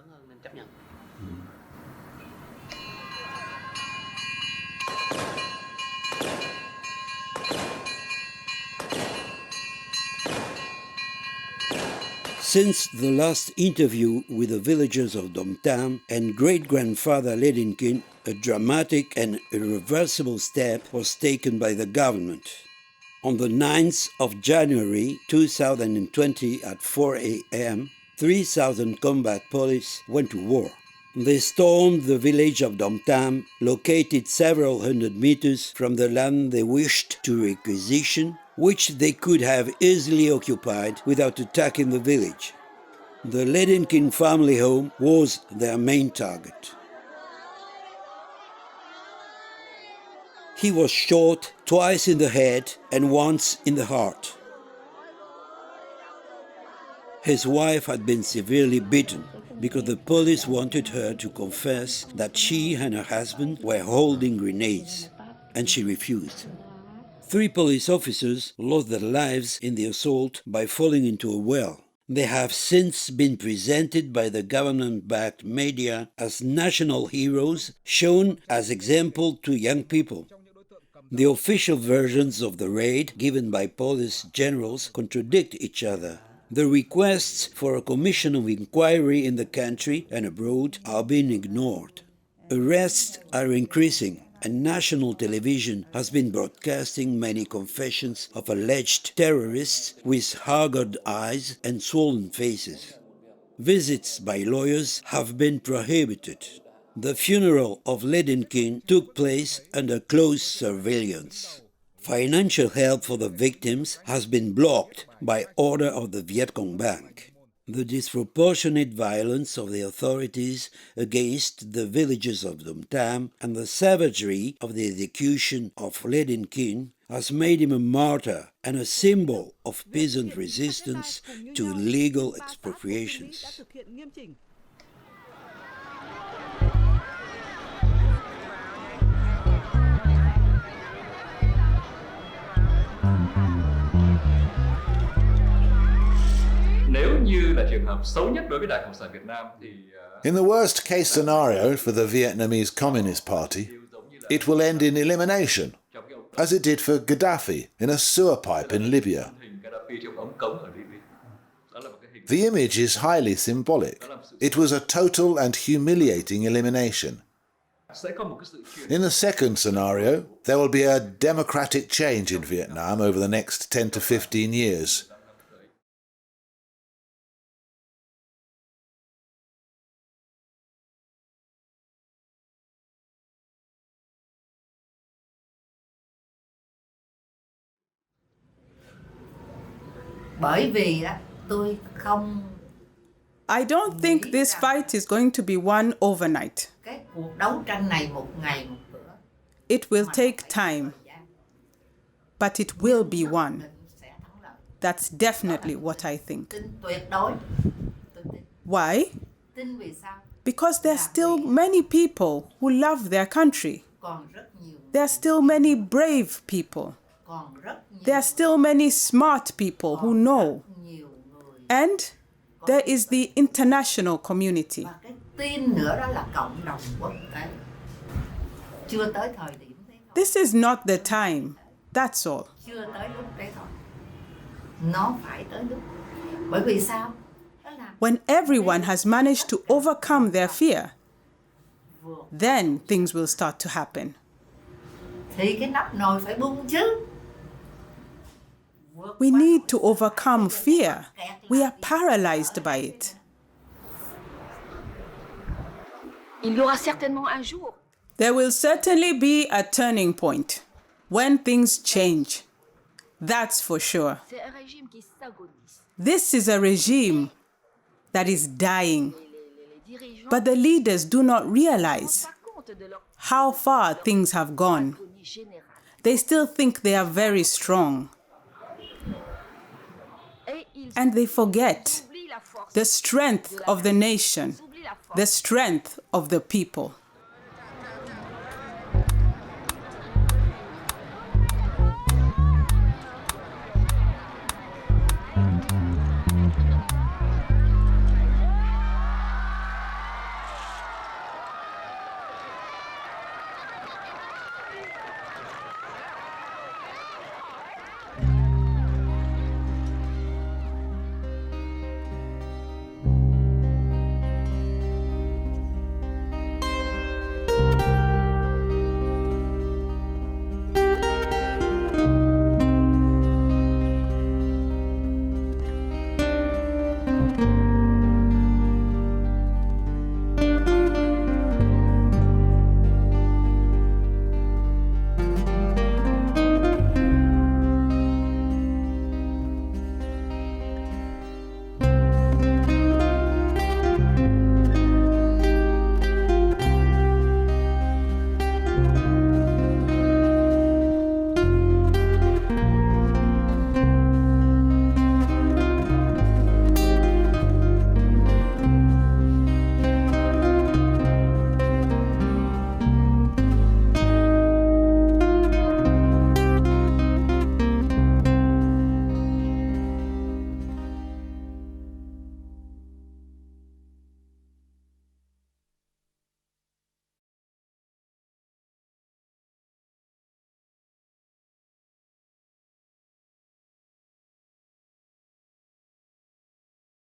Since the last interview with the villagers of Dom Tam and great-grandfather Ledinkin, a dramatic and irreversible step was taken by the government. On the 9th of January 2020 at 4 a.m., 3,000 combat police went to war. They stormed the village of Dom Tam, located several hundred meters from the land they wished to requisition, which they could have easily occupied without attacking the village. The Ledinkin family home was their main target. He was shot twice in the head and once in the heart. His wife had been severely beaten because the police wanted her to confess that she and her husband were holding grenades, and she refused. 3 police officers lost their lives in the assault by falling into a well. They have since been presented by the government-backed media as national heroes, shown as example to young people. The official versions of the raid given by police generals contradict each other. The requests for a commission of inquiry in the country and abroad are being ignored. Arrests are increasing, and national television has been broadcasting many confessions of alleged terrorists with haggard eyes and swollen faces. Visits by lawyers have been prohibited. The funeral of Ledinkin took place under close surveillance. Financial help for the victims has been blocked by order of the Vietcong Bank. The disproportionate violence of the authorities against the villagers of Dom Tam and the savagery of the execution of Ledinkin has made him a martyr and a symbol of peasant resistance to illegal expropriations. In the worst case scenario for the Vietnamese Communist Party, it will end in elimination, as it did for Gaddafi in a sewer pipe in Libya. The image is highly symbolic. It was a total and humiliating elimination. In the second scenario, there will be a democratic change in Vietnam over the next 10 to 15 years. I don't think this fight is going to be won overnight. It will take time, but it will be won. That's definitely what I think. Why? Because there are still many people who love their country. There are still many brave people. There are still many smart people who know. And there is the international community. This is not the time. That's all. When everyone has managed to overcome their fear, then things will start to happen. thì cái nắp nồi phải bung chứ. We need to overcome fear. We are paralyzed by it. Il y aura certainement un jour. There will certainly be a turning point when things change. That's for sure. C'est un régime qui s'agonise. This is a regime that is dying. But the leaders do not realize how far things have gone. They still think they are very strong. And they forget the strength of the nation, the strength of the people.